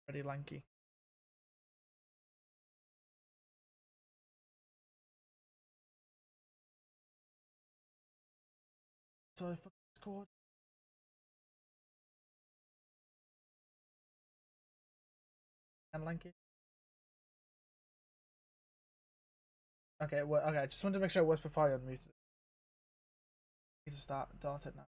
Pretty lanky. So if I scored. And lanky. Okay, well, okay. I just wanted to make sure it was before I unmuted. Need to start it now.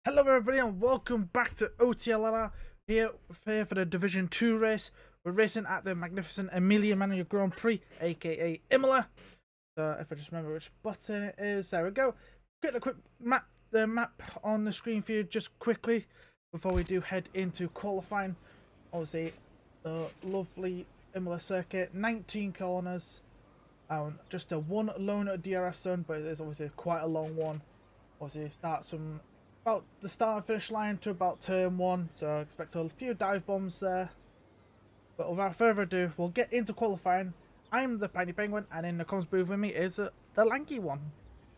Hello everybody and welcome back to OTLR here for the Division 2 race. We're racing at the magnificent Emilio-Romagna Grand Prix, aka Imola. So if I just remember which button it is, there we go. Get the quick map, on the screen for you just quickly before we do head into qualifying. Obviously, the lovely Imola circuit, 19 corners, just a one lone DRS zone, but it is obviously quite a long one. Obviously, it starts from about the start and finish line to about turn 1, so expect a few dive bombs there. But without further ado, we'll get into qualifying. I'm the Piney Penguin, and in the comms booth with me is the lanky one.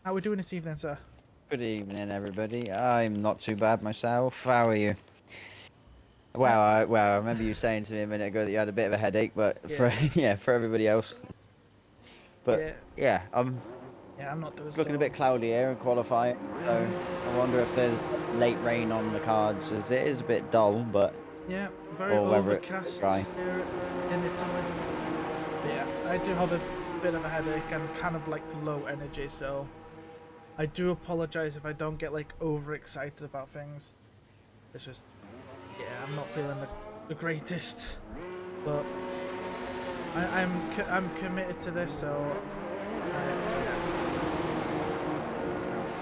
How are we doing this evening, sir? Good evening, everybody. I'm not too bad myself. How are you? Well, I remember you saying to me a minute ago that you had a bit of a headache, but Yeah. for everybody else. But yeah, I'm not doing it's looking a bit cloudy here in qualifying, so I wonder if there's late rain on the cards, as it is a bit dull, but yeah, very or whether it's overcast dry. here in Italy. But yeah, I do have a bit of a headache and kind of like low energy, so I do apologize if I don't get like overexcited about things. It's just, yeah, I'm not feeling the greatest, but I'm committed to this, so yeah.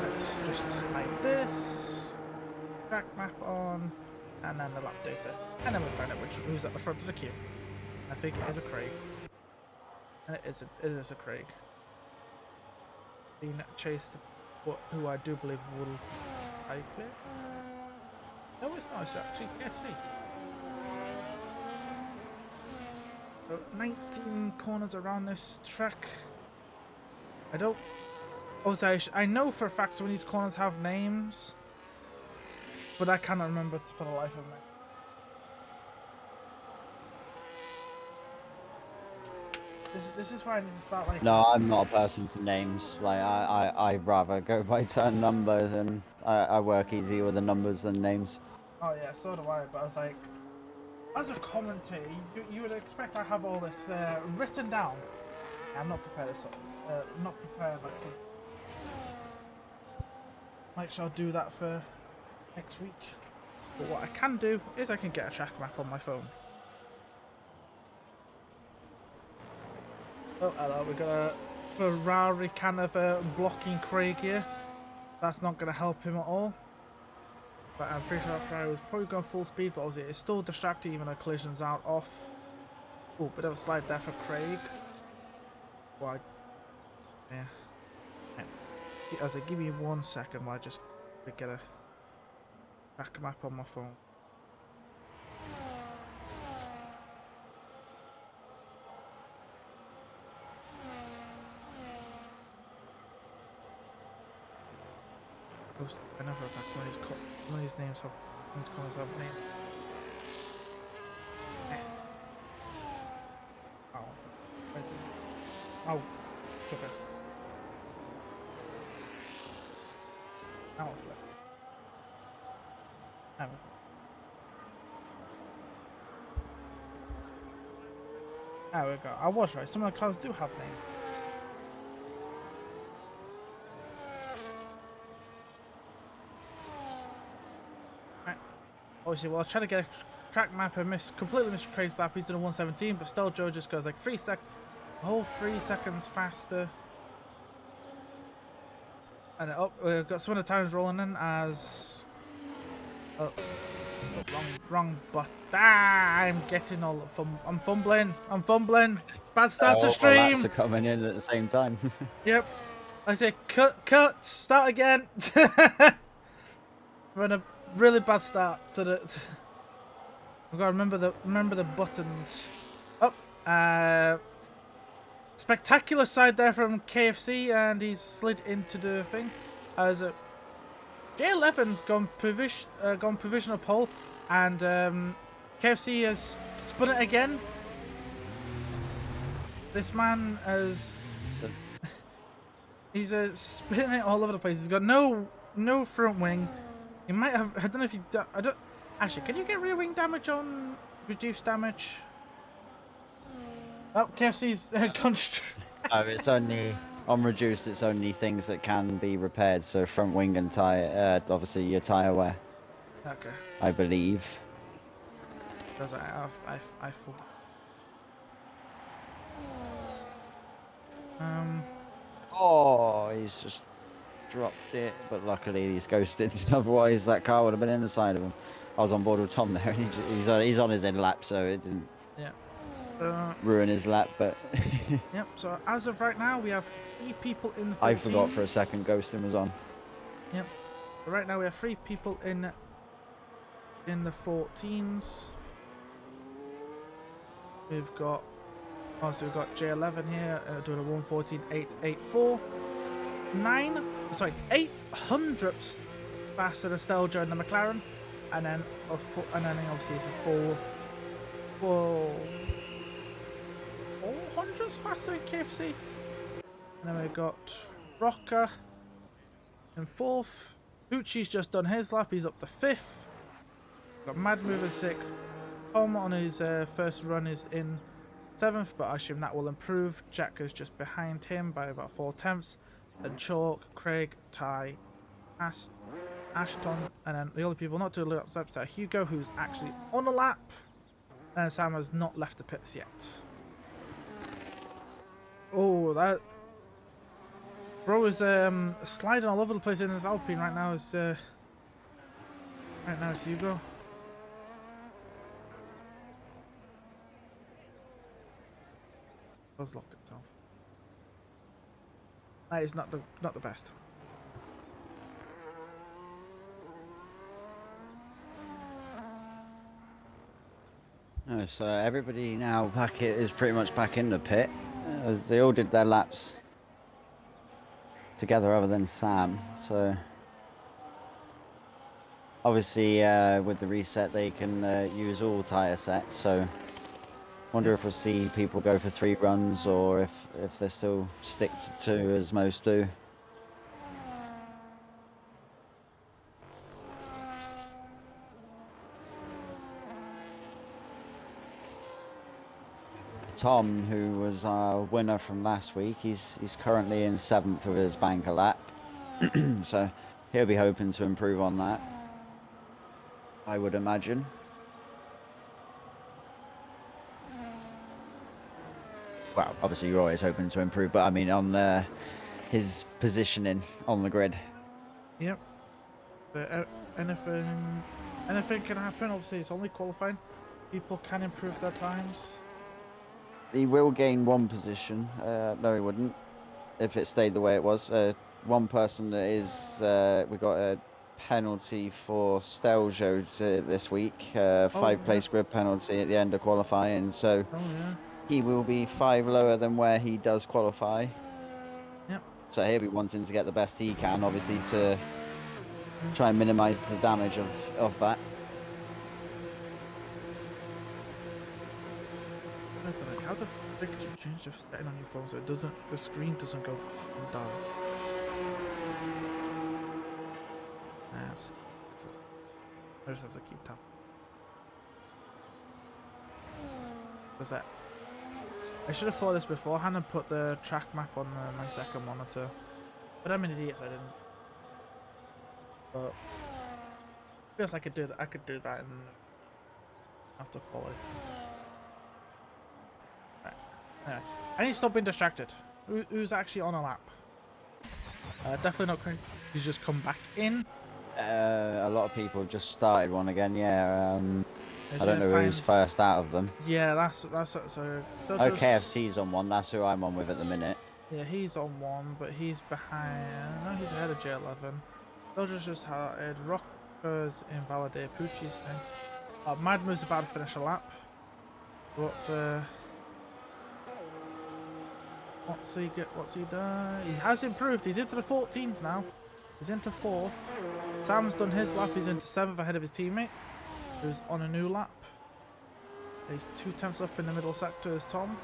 Let's just hide this, track map on, and then the lap data, and then we find out who's at the front of the queue. I think it is a Craig, and it is a Craig. Being chased, who I do believe will type it. No, it's not. It's actually FC. So 19 corners around this track. I don't. Also, I know for a fact some of these corners have names, but I cannot remember for the life of me. This is where I need to start like. No, I'm not a person for names. Like I'd rather go by turn numbers, and I work easier with the numbers than names. Oh yeah, so do I. But I was like, as a commentator, you would expect I have all this written down. I'm not prepared. Not prepared. Like, so make sure I'll do that for next week. But what I can do is I can get a track map on my phone. Oh, hello. We got a Ferrari kind of blocking Craig here. That's not going to help him at all. But I'm pretty sure Ferrari was probably going full speed, but obviously it's still distracting even though collisions aren't off. Oh, bit of a slide there for Craig. Why? Yeah. I was like, give me 1 second while I just get a track map on my phone. I know for a fact some of these names have, these corners have names. Oh, where's it? Oh, sugar. Now I'll flip. There we go. There we go. I was right. Some of the cars do have names. Right. Obviously, well, I was trying to get a track map and completely missed Craig's lap. He's doing a 117, but still Joe just goes like a whole 3 seconds faster. And we've got some of the times rolling in as. Oh, wrong button. I'm getting all I'm fumbling. Bad start to stream. All laps are coming in at the same time. Yep. I say cut, start again. We're in a really bad start to the. We've got to remember the buttons. Oh, spectacular side there from KFC, and he's slid into the thing. As a J11's gone provisional pole, and KFC has spun it again. This man has he's spinning it all over the place. He's got no front wing. He might have. I don't know if he. I don't. Actually, can you get rear wing damage on reduced damage? Oh, KFC's It's only on reduced. It's only things that can be repaired. So front wing and tire. Obviously your tire wear. Okay. I believe. Does I forgot. Oh, he's just dropped it, but luckily he's ghosted. Otherwise, that car would have been in the side of him. I was on board with Tom there, and he's on his in lap, so it didn't ruin his lap. But yep. So as of right now, we have 3 people in the 14s. I forgot for a second ghosting was on. Yep. So right now we have 3 people in the 14s. We've got J11 here doing a 1:14.884. 8 hundredths faster than Steljo and the McLaren, and then obviously it's a full 4 hundredths faster than KFC. And then we've got Rocker in 4th. Pucci's just done his lap, he's up to 5th. We've got Mad Mover 6th. Tom on his first run is in 7th, but I assume that will improve. Jack is just behind him by about 4 tenths. And Chalk, Craig, Ty, Ashton, and then the other people not doing laps are Hugo, who's actually on a lap, and Sam has not left the pits yet. Oh, that bro is sliding all over the place in his Alpine right now. Is Hugo. Has locked itself. That is not the best. Oh, so everybody now is pretty much back in the pit, as they all did their laps together, other than Sam. So obviously, with the reset, they can use all tyre sets. So wonder if we'll see people go for 3 runs, or if they still stick to 2 as most do. Tom, who was our winner from last week, he's currently in 7th with his banker lap, so he'll be hoping to improve on that, I would imagine. Well, obviously you're always hoping to improve, but I mean on his positioning on the grid. Yep. But anything can happen. Obviously, it's only qualifying. People can improve their times. He will gain 1 position. No, he wouldn't, if it stayed the way it was. One person that is we got a penalty for Steljo this week. 5-place grid penalty at the end of qualifying. So. Oh yeah. He will be 5 lower than where he does qualify. Yep. So he'll be wanting to get the best he can, obviously, to try and minimise the damage of that. How the frick do you change your setting on your phone so the screen doesn't go fucking down? Yes. I just have to keep tapping. What's that? I should have thought this beforehand and put the track map on my second monitor, but I'm an idiot, so I didn't. But I guess I could do that. I could do that and after quality. Right. Anyway, I need to stop being distracted. Who's actually on a lap? Definitely not Craig. He's just come back in. A lot of people just started one again. Yeah. I don't know who's first out of them. Yeah, that's so. Oh, KFC's on one. That's who I'm on with at the minute. Yeah, he's on one, but he's behind. No, he's ahead of J11. Soldier's just started. Rocker's invalidated. Pucci's thing. Madman's about to finish a lap. What's he done? He has improved. He's into the 14s now. He's into 4th. Sam's done his lap. He's into 7th ahead of his teammate, who's on a new lap. He's 2/10 up in the middle sector as Tom.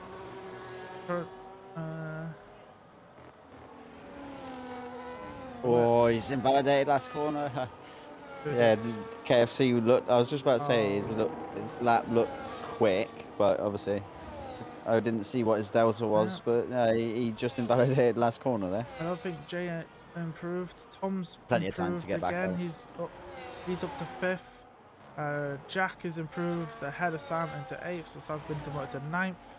Oh, he's invalidated last corner. Yeah, the KFC looked. I was just about to say his lap looked quick, but obviously I didn't see what his delta was. Yeah. But he just invalidated last corner there. I don't think Jay improved. Tom's Plenty of improved time to get back again. out. He's up to 5th. Jack is improved ahead of Sam into 8th, so Sam's been demoted to 9th.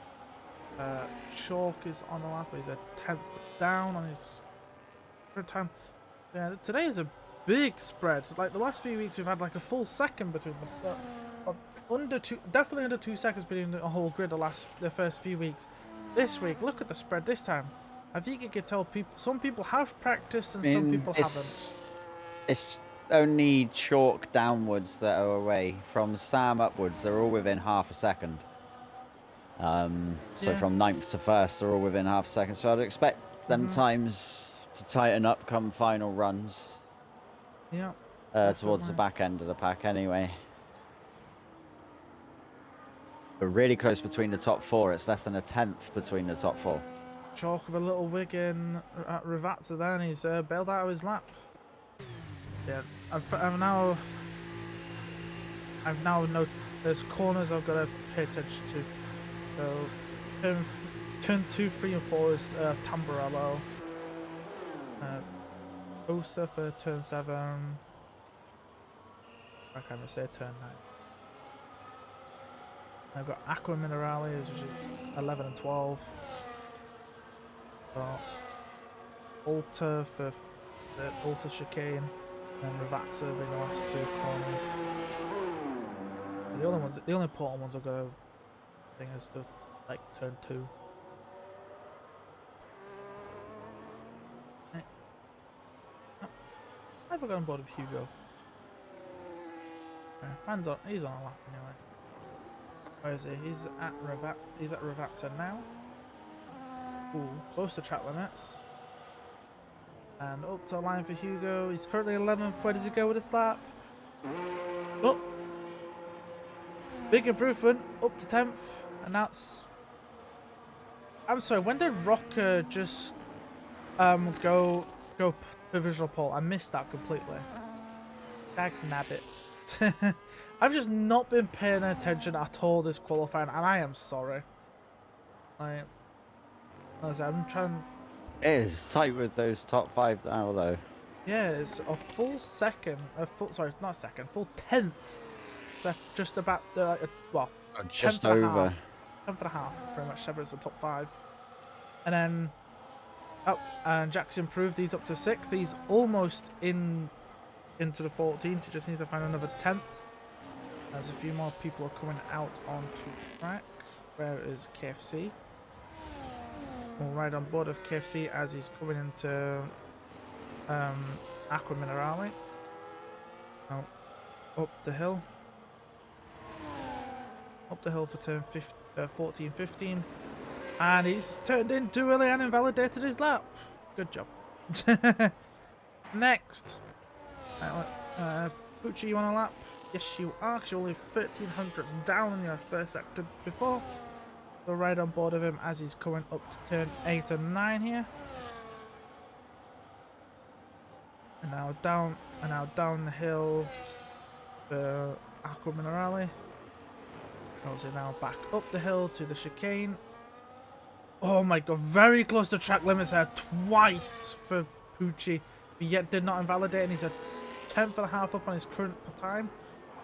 Chalk is on the lap. He's a 10th down on his third time. Yeah, today is a big spread. Like the last few weeks, we've had like a full second between them. Definitely under 2 seconds between the whole grid. The first few weeks. This week, look at the spread this time. I think you can tell some people have practiced and some people haven't. It's only Chalk downwards that are away. From Sam upwards, they're all within half a second. So from 9th to 1st, they're all within half a second. So I'd expect them times to tighten up come final runs. Yeah. Towards the back end of the pack anyway. We're really close between the top 4. It's less than a 10th between the top 4. Chalk with a little wig in at Ravazza there, and he's bailed out of his lap. Yeah, I've now noticed there's corners I've got to pay attention to. So turn 2, 3, and 4 is Tamburello. Osa for turn 7. I can't even say turn 9. I've got Aqua Minerale, which is 11 and 12. Got Alta for the Alta Chicane, and Ravazza being the last 2 corners. The only important ones I've got to think is to like turn 2. Right. Oh, I forgot on board with Hugo. He's on a lap anyway. Where is he? He's at Ravazza now. Ooh, close to track limits. And up to the line for Hugo. He's currently 11th. Where does he go with his lap? Oh! Big improvement. Up to 10th. And that's... I'm sorry, when did Rocker just go provisional pole? I missed that completely. Dag nabbit. I've just not been paying attention at all this qualifying, and I am sorry. I'm trying. It is tight with those top 5 now, though. Yeah, it's a full second. Sorry, not a second. Full 10th. So just about Just over. 10th and a half, pretty much separates the top 5. And then, and Jack's improved. He's up to 6th. He's almost into the 14th. He just needs to find another 10th. As a few more people are coming out onto track. Where is KFC? We'll ride on board of KFC as he's coming into Aqua Minerale. Now, up the hill. Up the hill for turn 14-15. And he's turned in too early and invalidated his lap. Good job. Next. Pucci, you on a lap? Yes, you are, because you're only 13 hundredths down in your first sector before. So right on board of him as he's coming up to turn 8 and 9 here. And now down the hill for Aqua Minerale. Also now back up the hill to the chicane. Oh my god, very close to track limits there twice for Pucci, but yet did not invalidate, and he's a 10th and a half up on his current time.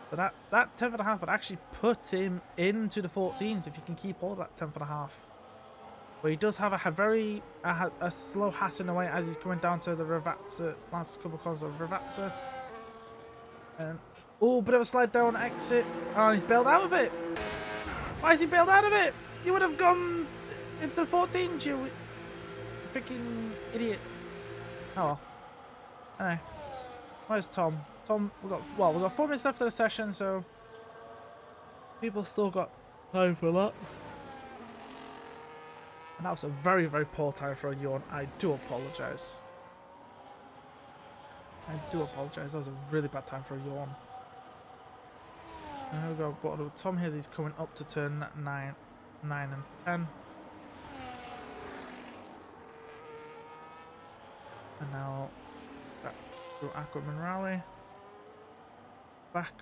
But that 10th and a half would actually put him into the 14s if he can keep all of that 10th and a half. But he does have a slow hassling away as he's coming down to the Ravazza, last couple of corners of Ravazza. And oh, bit of a slide down exit. Oh, he's bailed out of it. Why is he bailed out of it? You would have gone into the 14s, you freaking idiot. Oh well. Anyway, where's Tom? Tom, we've got 4 minutes left of the session, so people still got time for that. And that was a very, very poor time for a yawn. I do apologise. I do apologise. That was a really bad time for a yawn. And here we go. But Tom here's he's coming up to turn 9 and 10. And now back through Aquaman Rally. Back.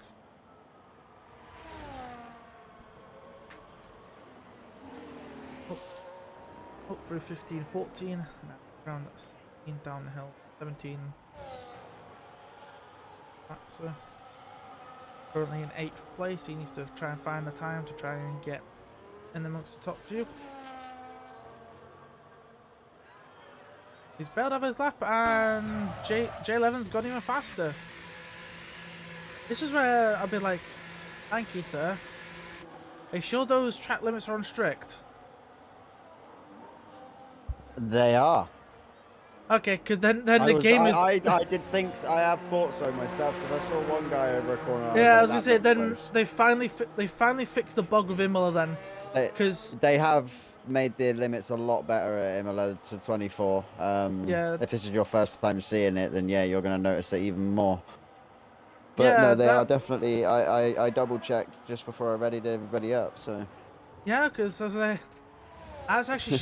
Up through 15, 14. And now around 16 down the hill. 17. So currently in 8th place. He needs to try and find the time to try and get in amongst the top few. He's bailed out of his lap, and J11's gone even faster. This is where I'll be like, thank you, sir. Are you sure those track limits are on strict? They are. Okay, because then the game is... I did think, I have thought so myself, because I saw one guy over a corner. I was gonna say, then close. they finally fixed the bug with Imola then. Because they have made the limits a lot better at Imola to 24. Yeah. If this is your first time seeing it, then yeah, you're going to notice it even more. But yeah, no, they are definitely. I double checked just before I readied everybody up. So yeah, because as I that's actually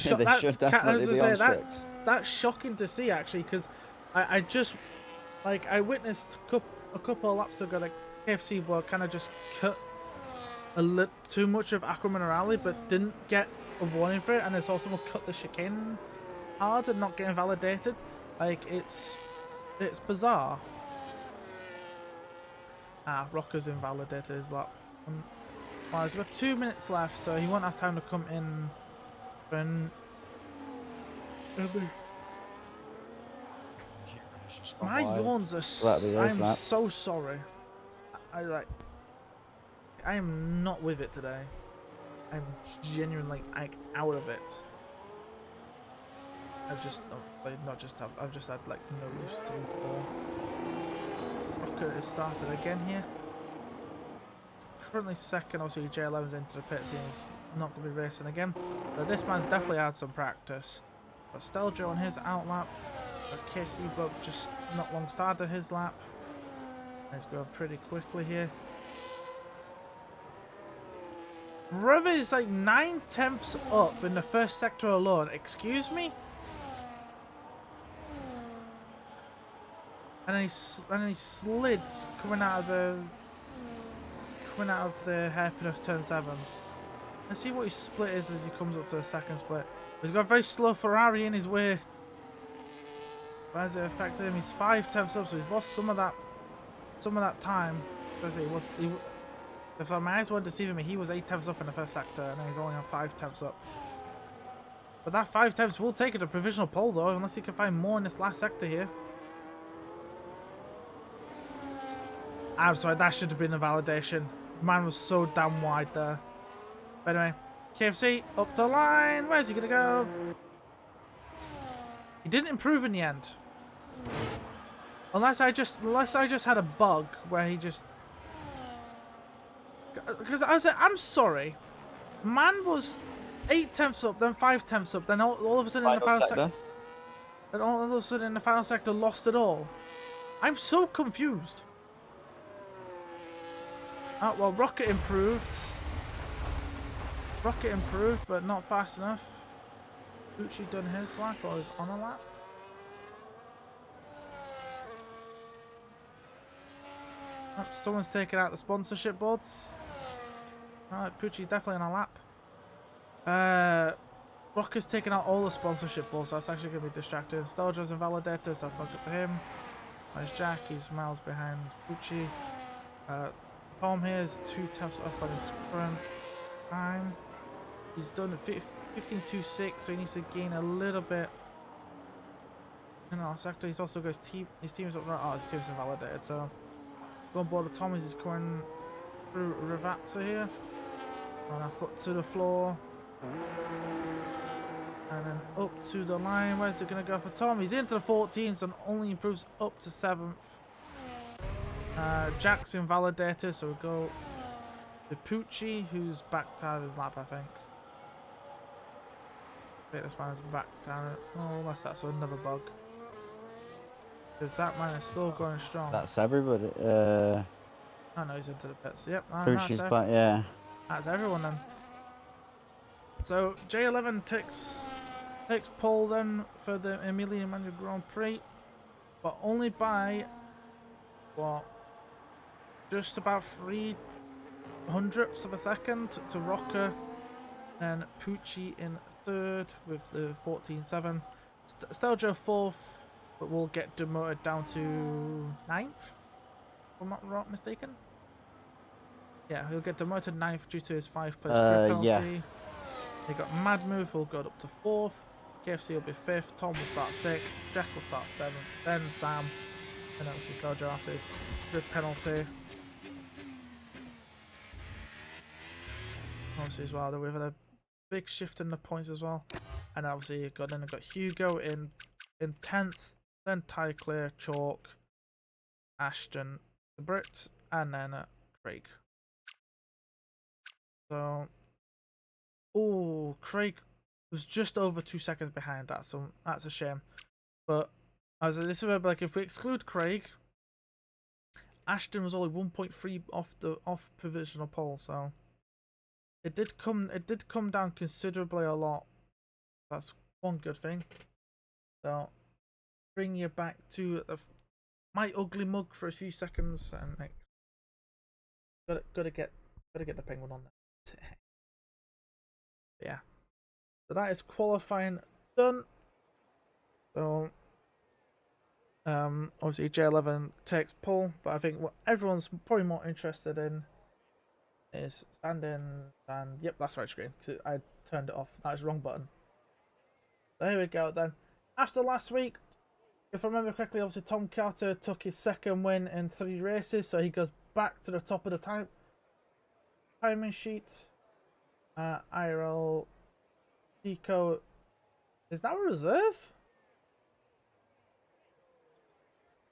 that's shocking to see actually, because I just I witnessed a couple of laps ago, like KFC were kind of just cut a little too much of Aquaman Rally, but didn't get a warning for it, and it's also cut the chicane hard and not getting validated. Like it's bizarre. Rocker's invalidated his lap. Well, there's about 2 minutes left, so he won't have time to come in. When my yawns are... I'm so sorry. I am not with it today. I'm genuinely out of it. I've just had like no sleep or... Rocker has started again here. Currently second, obviously J11's into the pits and he's not going to be racing again. But this man's definitely had some practice. But Steljo on his out lap. But KC Bug just not long started his lap. He's going pretty quickly here. Brother is like 9/10 up in the first sector alone. Excuse me? And then he slid coming out of the hairpin of turn 7. Let's see what his split is as he comes up to the second split. He's got a very slow Ferrari in his way. Why has it affected him? He's 5/10 up, so he's lost some of that time. If my eyes weren't deceiving me, he was 8/10 up in the first sector, and now he's only on 5/10 up. But that 5/10 will take it to provisional pole though, unless he can find more in this last sector here. I'm sorry, that should have been a validation. Man was so damn wide there. But anyway, KFC up the line. Where's he gonna go? He didn't improve in the end. Unless I just had a bug where he just... Because I'm sorry. Man was 8/10 up, then 5/10 up, then all of a sudden in the final sector. Then all of a sudden in the final sector lost it all. I'm so confused. Oh, well, Rocket improved. But not fast enough. Gucci done his lap, or is on a lap. Oh, someone's taken out the sponsorship boards. Alright, Pucci's definitely on a lap. Rocker's taken out all the sponsorship boards, so that's actually going to be distracting. Steljo's invalidated, so that's not good for him. There's Jack, he's miles behind Pucci. Tom here is 2/10 up on his current time. He's done 15.26, so he needs to gain a little bit in our sector. He's also got his team's up. Oh, his team's invalidated, so go on board with Tom as he's coming through Ravazza here. On our foot to the floor. And then up to the line. Where's it going to go for Tom? He's into the 14s and only improves up to 7th. Jack's invalidated, so we go to Pucci, who's backed out of his lap, I think. This man's backed out. Oh, what's that? So another bug. Because that man is still going strong. That's everybody. I know he's into the pits. Yep, Poochie's back, yeah. that's everyone then. So J11 takes pole then for the Emilio-Romagna Grand Prix, but only by what, just about 300ths of a second to Rocker and Pucci in third with the 14.7. Steljo fourth, but will get demoted down to 9th, if I'm not mistaken. Yeah, he'll get demoted 9th due to his 5-place grid penalty. Yeah. They got Mad Move, who'll go up to 4th. KFC will be 5th. Tom will start 6th. Jack will start 7th. Then Sam. And obviously Steljo after his grid penalty. Obviously as well, we've had a big shift in the points as well. And obviously you've got Hugo in 10th. Then Ty Clear, Chalk, Ashton, the Brits, and then Craig. So, oh, Craig was just over 2 seconds behind that, so that's a shame. But as this is like, if we exclude Craig, Ashton was only 1.3 off provisional pole, so it did come down considerably a lot. That's one good thing. So bring you back to my ugly mug for a few seconds, and like, gotta get the penguin on there. Yeah. So that is qualifying done. So obviously J11 takes pole, but I think what everyone's probably more interested in is standing, and yep, that's right screen because I turned it off. That was the wrong button. So here we go then. After last week, if I remember correctly, obviously Tom Carter took his second win in 3 races, so he goes back to the top of the timing sheet. IRL Pico is now a reserve.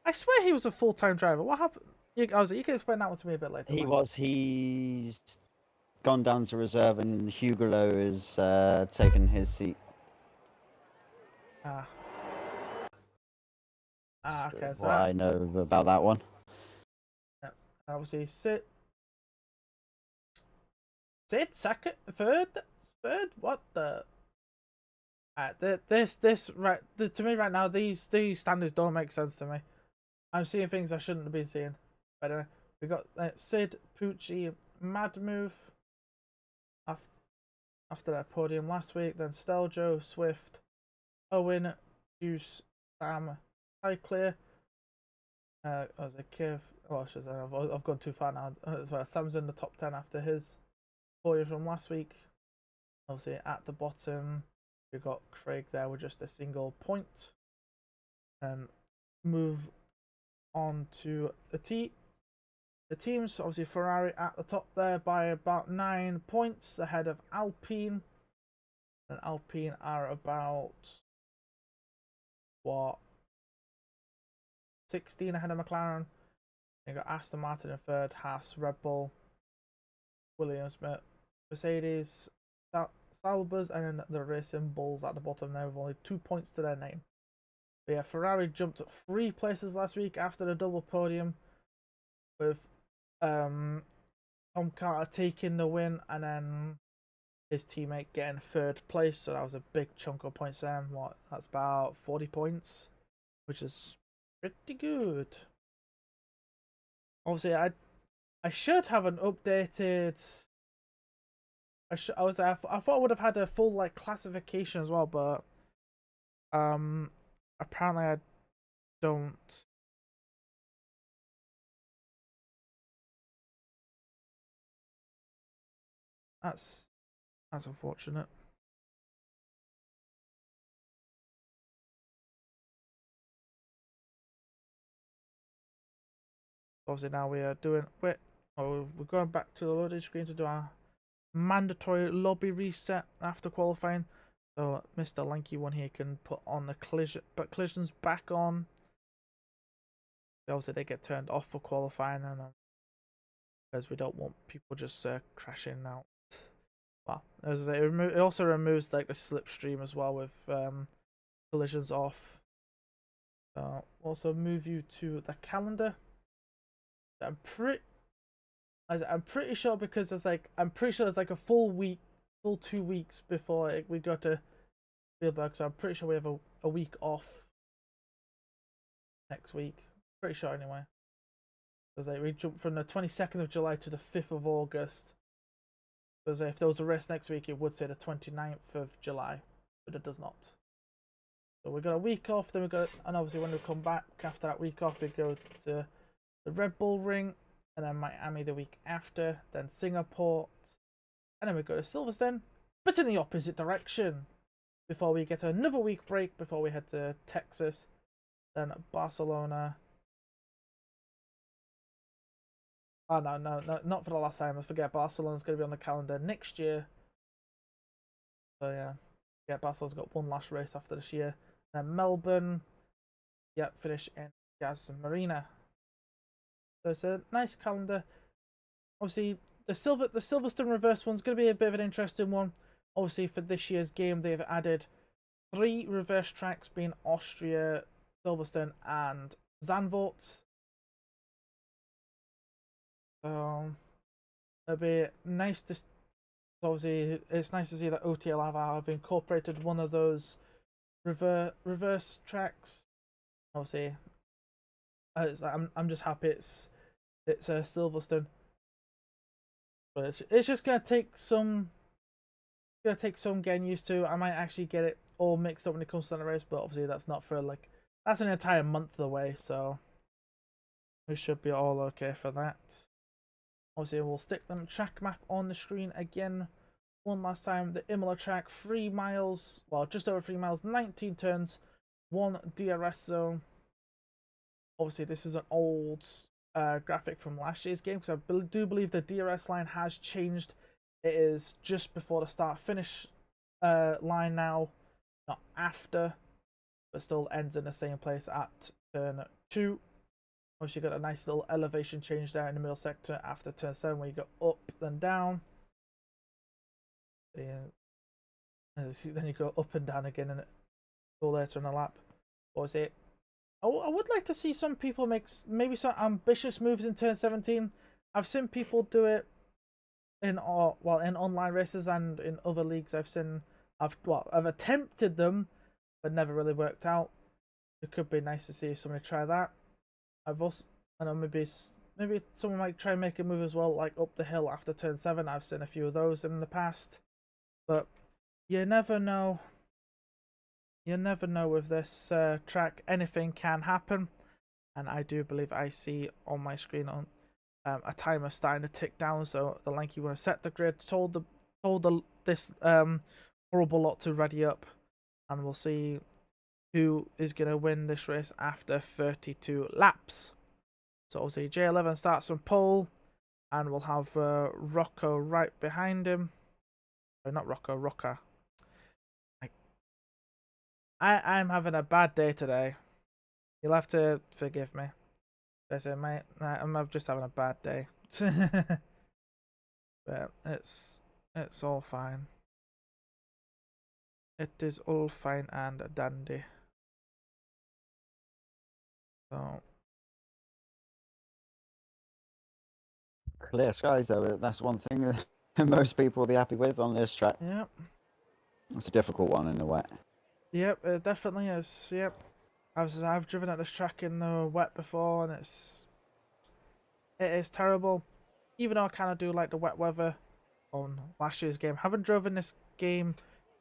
I swear he was a full-time driver. What happened? You can explain that one to me a bit later. He's gone down to reserve, and Hugo is taken his seat. Okay. So what I know about that one. Yeah. Obviously, Sid second, third. What the? To me right now, these standards don't make sense to me. I'm seeing things I shouldn't have been seeing. But anyway, we got Sid, Pucci, Mad Move after that podium last week. Then Steljo, Swift, Owen, Juice, Sam, High Clear. As a kid, I've gone too far now. Sam's in the top 10 after his podium from last week. Obviously, at the bottom, we've got Craig there with just a single point. And move on to the teams. Obviously, Ferrari at the top there by about 9 points ahead of Alpine. And Alpine are about, what, 16 ahead of McLaren. You got Aston Martin in third, Haas, Red Bull, Williams, Mercedes, Saubers, and then the Racing Bulls at the bottom now with only 2 points to their name. But yeah, Ferrari jumped 3 places last week after the double podium, with Tom Carter taking the win and then his teammate getting 3rd place. So that was a big chunk of points there. That's about 40 points, which is pretty good. Obviously, I should have an updated. I thought I would have had a full like classification as well, but apparently I don't. That's unfortunate. Obviously now we are doing we're going back to the loading screen to do our mandatory lobby reset after qualifying. So Mr. Lanky one here can put on the collisions back on. Obviously they get turned off for qualifying, and because we don't want people just crashing out. Well, as I say, it also removes like the slipstream as well with collisions off. Also move you to the calendar. I'm pretty sure because there's like a full 2 weeks before we go to Spielberg, so I'm pretty sure we have a week off next week. Pretty sure anyway. Because like we jump from the 22nd of July to the 5th of August. Because if there was a race next week, it would say the 29th of July, but it does not. So we got a week off, then and obviously when we come back after that week off, we go to the Red Bull Ring, and then Miami the week after, then Singapore, and then we go to Silverstone, but in the opposite direction. Before we get another week break, before we head to Texas, then Barcelona. Oh no, not for the last time. I forget Barcelona's going to be on the calendar next year. So yeah, Barcelona's got one last race after this year. Then Melbourne, finish in Gas Marina. So it's a nice calendar. Obviously, the Silverstone reverse one's going to be a bit of an interesting one. Obviously, for this year's game, they've added 3 reverse tracks, being Austria, Silverstone, and Zandvoort. It'll be nice to. Obviously, it's nice to see that OTLR have incorporated one of those reverse tracks. Obviously, I'm just happy it's Silverstone, but it's just gonna take some getting used to. I might actually get it all mixed up when it comes to the race, but obviously that's not for that's an entire month away, so we should be all okay for that. Obviously, we'll stick the track map on the screen again one last time. The Imola track, 3 miles, well, just over 3 miles, 19 turns, 1 DRS zone. Obviously, this is an old graphic from last year's game, because I do believe the DRS line has changed. It is just before the start-finish line now, not after, but still ends in the same place at turn 2. Obviously, you got a nice little elevation change there in the middle sector after turn 7, where you go up then down. Then you go up and down again, and go later in the lap. What was it? I would like to see some people make maybe some ambitious moves in turn 17. I've seen people do it in online races and in other leagues. I've attempted them, but never really worked out. It could be nice to see somebody try that. I know maybe someone might try and make a move as well, like up the hill after turn 7. I've seen a few of those in the past, but you never know. You never know with this track. Anything can happen, and I do believe I see on my screen on a timer starting to tick down. So the Lanky want to set the grid. Told this horrible lot to ready up, and we'll see who is going to win this race after 32 laps. So obviously J11 starts from pole, and we'll have Rocco right behind him. Sorry, not Rocco, Rocca. I'm having a bad day today. You'll have to forgive me. Listen, mate, I'm just having a bad day. But it's all fine. It is all fine and dandy. So Clear skies, though. That's one thing that most people will be happy with on this track. yep. It's a difficult one in the wet. Yep, it definitely is. Yep. I've driven at this track in the wet before, and it is terrible. Even though I kind of do like the wet weather on last year's game, haven't driven this game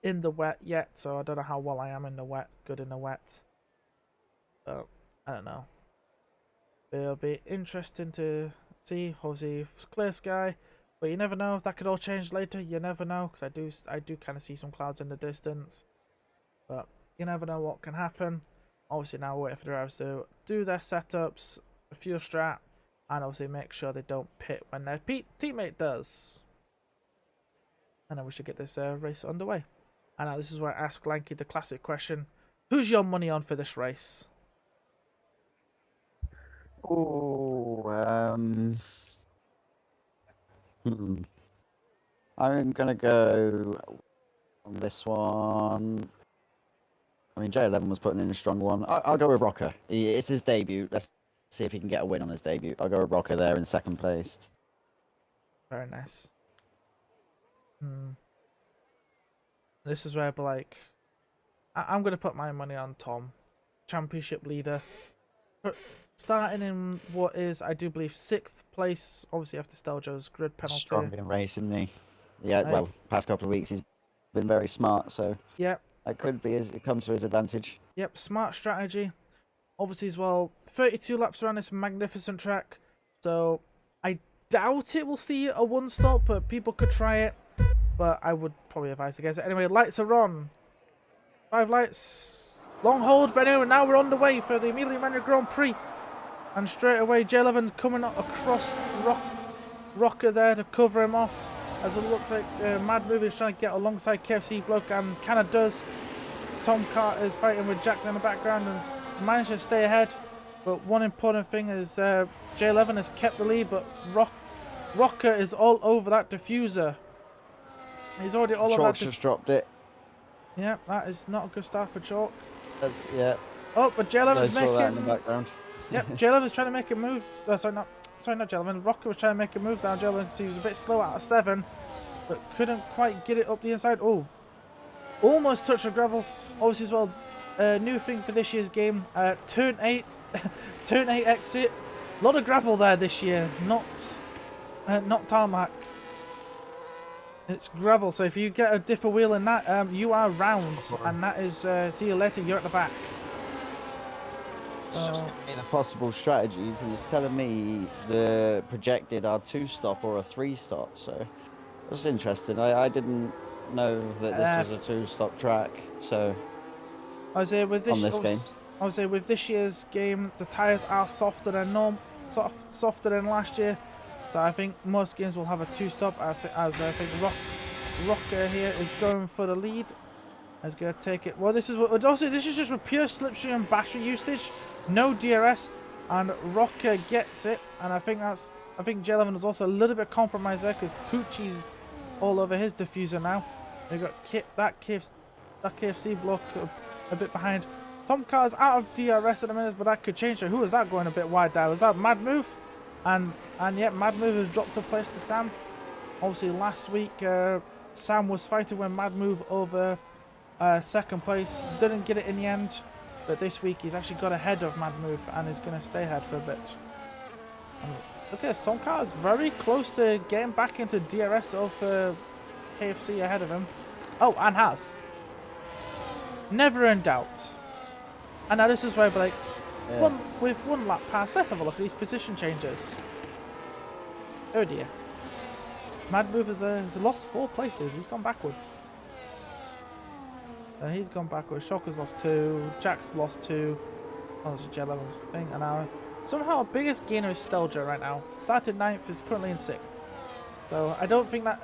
in the wet yet, so I don't know how well I am in the wet. Good in the wet, but I don't know. It'll be interesting to see. Obviously, clear sky, but you never know. That could all change later. You never know, because I do kind of see some clouds in the distance, but you never know what can happen. Obviously, now we're waiting for the drivers to do their setups, a fuel strat, and obviously make sure they don't pit when their teammate does. And then we should get this race underway. And now this is where I ask Lanky the classic question: who's your money on for this race? Oh, I'm gonna go on this one. I mean, J11 was putting in a strong one. I'll go with Rocker. It's his debut. Let's see if he can get a win on his debut. I'll go with Rocker there in second place. Very nice. This is where I'd be like, I'm going to put my money on Tom, championship leader. Starting in what is, I do believe, 6th place, obviously after Steljo's grid penalty. Strong in racing, isn't he? Yeah, well, past couple of weeks he's been very smart, so yep. That could be, it comes to his advantage. Yep, smart strategy. Obviously as well, 32 laps around this magnificent track, so I doubt it will see a one-stop, but people could try it, but I would probably advise against it. Anyway, lights are on. 5 lights. Long hold, but anyway, now we're on the way for the Emilio-Romagna Grand Prix. And straight away, J11 coming across Rocker there to cover him off. As it looks like Mad Movie is trying to get alongside KFC Bloke, and kinda does. Tom Carter is fighting with Jack in the background and has managed to stay ahead. But one important thing is J11 has kept the lead, but Rocker is all over that diffuser. He's already all over that. Chalk's just dropped it. Yeah, that is not a good start for Chalk. Yeah. Oh, but J11's making. That in the background. Yep, J11's trying to make a move. Sorry, not J11. Rocker was trying to make a move down J11 because he was a bit slow out of 7, but couldn't quite get it up the inside. Oh, almost touched the gravel. Obviously as well, new thing for this year's game, turn 8 exit. A lot of gravel there this year, not tarmac. It's gravel, so if you get a dipper wheel in that, you are round, and that is, see you later, you're at the back. It's just giving me the possible strategies, and it's telling me the projected are 2-stop or a 3-stop, so that's interesting. I didn't know that this was a 2-stop track, so I would say with this, on this game. I would say with this year's game, the tyres are softer than softer than last year. So I think most games will have a 2-stop. As I think Rocker here is going for the lead. Is going to take it. Well, this is just with pure slipstream and battery usage, no DRS, and Rocker gets it. And I think J11 is also a little bit compromised there because Poochie's all over his diffuser now. They got that KFC block a bit behind. Tom Carter's out of DRS at the minute, but that could change. So who was that going a bit wide there? Was that Mad Move? And yet Mad Move has dropped a place to Sam. Obviously last week Sam was fighting with Mad Move over second place. Didn't get it in the end, but this week he's actually got ahead of Mad Move and is going to stay ahead for a bit. And look at this, Tom Carter's very close to getting back into DRS of KFC ahead of him. Oh, and has. Never in doubt. And now this is where, like, with one lap pass, let's have a look at these position changes. Oh dear. Mad Move has lost 4 places. He's gone backwards. He's gone backwards. Shocker's lost 2. Jack's lost 2. Oh, there's a J11's thing. And now, somehow, our biggest gainer is Steljo right now. Started 9th, is currently in 6th. So I don't think that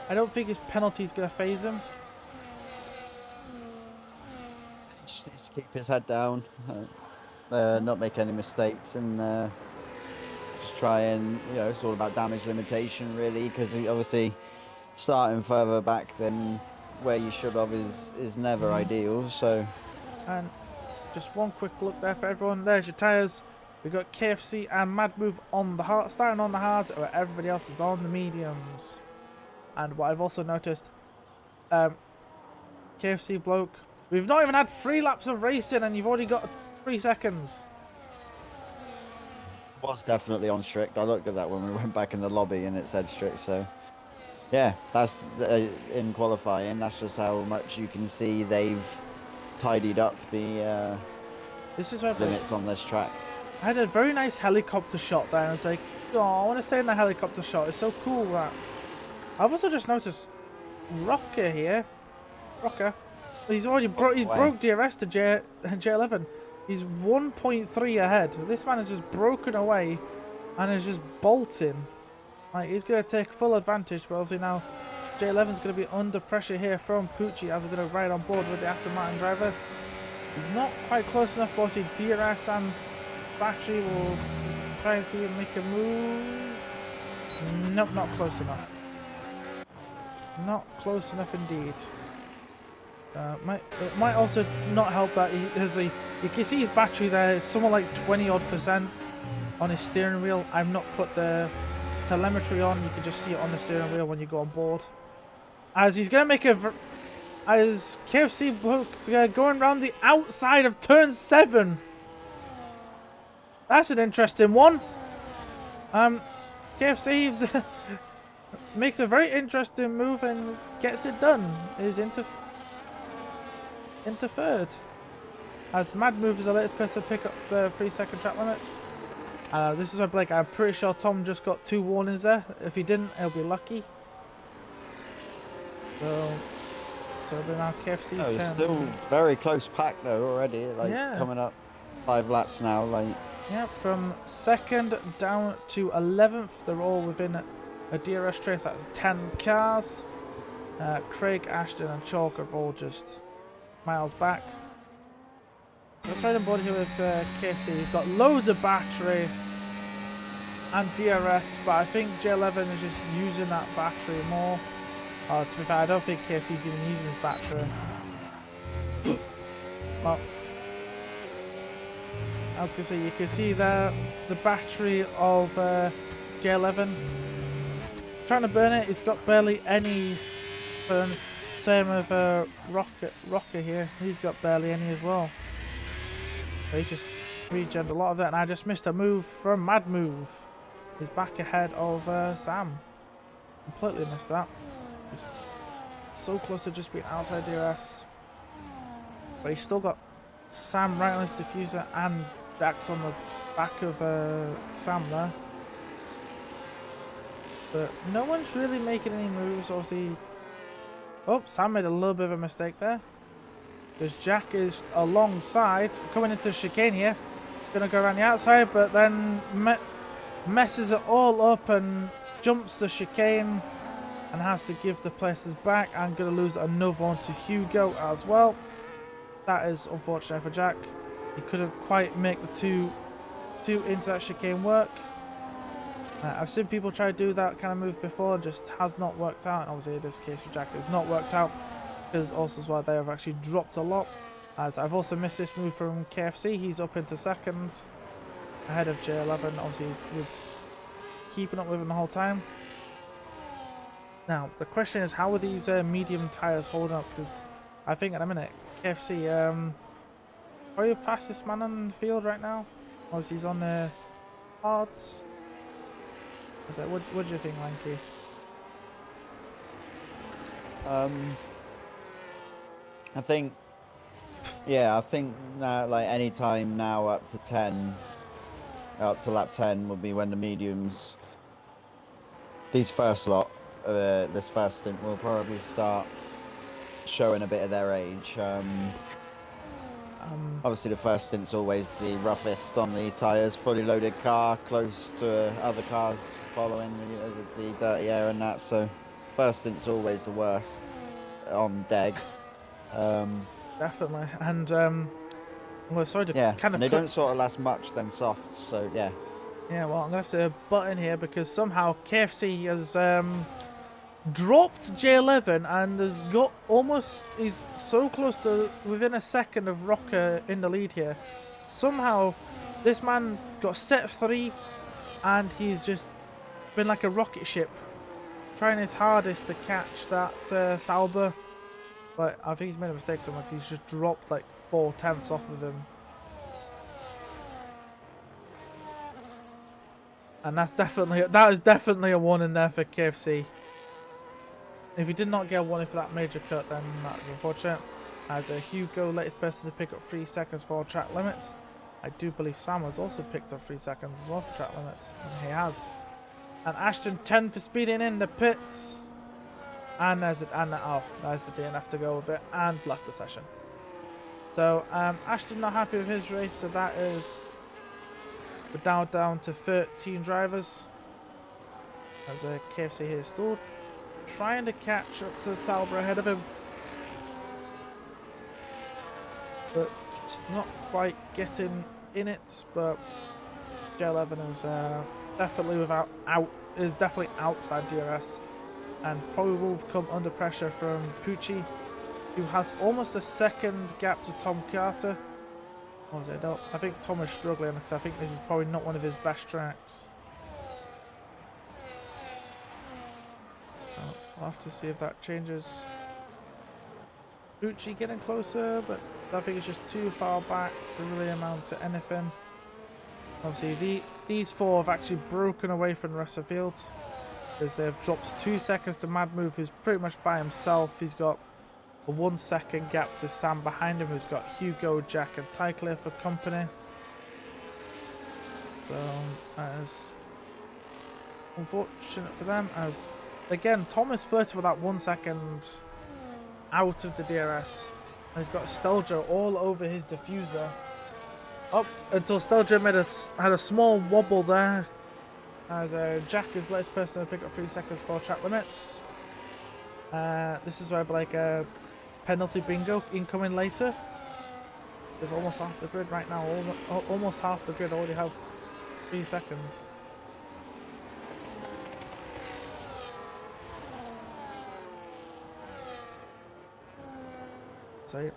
I don't think his penalty is going to phase him. Just keep his head down, not make any mistakes, and just try and, you know, it's all about damage limitation really, because obviously starting further back than where you should have is never ideal. So, and just one quick look there for everyone. There's your tyres. We've got KFC and Mad Move on the hard, starting on the hards, where everybody else is on the mediums. And what I've also noticed, KFC bloke, we've not even had 3 laps of racing and you've already got 3 seconds. Was definitely on strict. I looked at that when we went back in the lobby and it said strict. So yeah, that's in qualifying. That's just how much you can see they've tidied up the limits on this track. I had a very nice helicopter shot there and I was like, oh, I want to stay in the helicopter shot. It's so cool that. I've also just noticed Rocker here. Rocker. He's already broke DRS to J11. He's 1.3 ahead. This man is just broken away and is just bolting. Like, he's going to take full advantage, but obviously now J11's going to be under pressure here from Pucci as we're going to ride on board with the Aston Martin driver. He's not quite close enough, but obviously DRS and battery will try and see him make a move. Nope, not close enough. Not close enough indeed. It might also not help that he has a. You can see his battery there. It's somewhat like 20% on his steering wheel. I've not put the telemetry on. You can just see it on the steering wheel when you go on board. As he's gonna make as KFC bloke's going around the outside of turn 7. That's an interesting one. KFC makes a very interesting move and gets it done. Is into third. As Mad Move is the latest person to pick up the 3-second track limits. This is where Blake, I'm pretty sure Tom just got 2 warnings there. If he didn't, he'll be lucky. So then now KFC's turn. Still very close pack though already. Like coming up 5 laps now. Like from 2nd down to 11th, they're all within a DRS trace. That's 10 cars. Craig, Ashton, and Chalk are all just miles back. Let's ride on board here with KFC. He's got loads of battery and DRS, but I think J11 is just using that battery more. To be fair, I don't think KFC's even using his battery. Well, I was going to say, you can see there the battery of J11. Trying to burn it, he's got barely any burn. Same with Rocker here, he's got barely any as well. So he's just regened a lot of it, and I just missed a move from Mad Move. He's back ahead of Sam. Completely missed that. He's so close to just being outside DRS. But he's still got Sam right on his diffuser and Jax on the back of Sam there. But no one's really making any moves, obviously. Oh, Sam made a little bit of a mistake there. Because Jack is alongside, coming into the chicane here. Gonna go around the outside, but then messes it all up and jumps the chicane and has to give the places back. I'm gonna lose another one to Hugo as well. That is unfortunate for Jack. He couldn't quite make the two into that chicane work. I've seen people try to do that kind of move before, and just has not worked out. And obviously in this case for Jack it's not worked out, because also as well they have actually dropped a lot. As I've also missed this move from KFC, he's up into 2nd ahead of J11. Obviously he was keeping up with him the whole time. Now the question is, how are these medium tyres holding up? Because I think at a minute KFC probably the fastest man on the field right now. Obviously he's on the hards. What do you think, Lanky? I think now, like any time now up to lap 10 will be when the mediums, these first lot, this first stint will probably start showing a bit of their age. Obviously the first stint's always the roughest on the tyres, fully loaded car close to other cars following the dirty air and that, so first stint's always the worst on deg. Definitely, and well, sorry to kind of. And they don't sort of last much then softs, so yeah. Yeah, well, I'm gonna have to butt in here because somehow KFC has dropped J11 and has got almost. He's so close to within a second of Rocker in the lead here. Somehow, this man got set 3, and he's just been like a rocket ship, trying his hardest to catch that Sauber. But I think he's made a mistake somewhere, because he's just dropped like 4/10 off of him. And that is definitely a warning there for KFC. If he did not get a warning for that major cut, then that's unfortunate. As a Hugo, latest person to pick up 3 seconds for track limits. I do believe Sam has also picked up 3 seconds as well for track limits. And he has. And Ashton 10 for speeding in the pits. And there's the DNF to go with it, and left the session. So Ashton not happy with his race, so that is down to 13 drivers. As a KFC here still trying to catch up to Sauber ahead of him, but just not quite getting in it. But J11 is definitely outside DRS. And probably will come under pressure from Pucci who has almost a second gap to Tom Carter. What was it? I think Tom is struggling because I think this is probably not one of his best tracks. So we'll have to see if that changes. Pucci getting closer, but I think it's just too far back to really amount to anything. Obviously, these four have actually broken away from the rest of the field, because they've dropped 2 seconds to Mad Move, who's pretty much by himself. He's got a 1 second gap to Sam behind him, who's got Hugo, Jack, and Tycliffe for company. So that is unfortunate for them, as again Tom is flirting with that 1 second out of the DRS, and he's got Steljo all over his diffuser. Up until Steljo had a small wobble there, as Jack is the latest person to pick up 3 seconds for track limits. This is where like a penalty bingo incoming later. There's almost half the grid right now. Almost half the grid already have 3 seconds. So,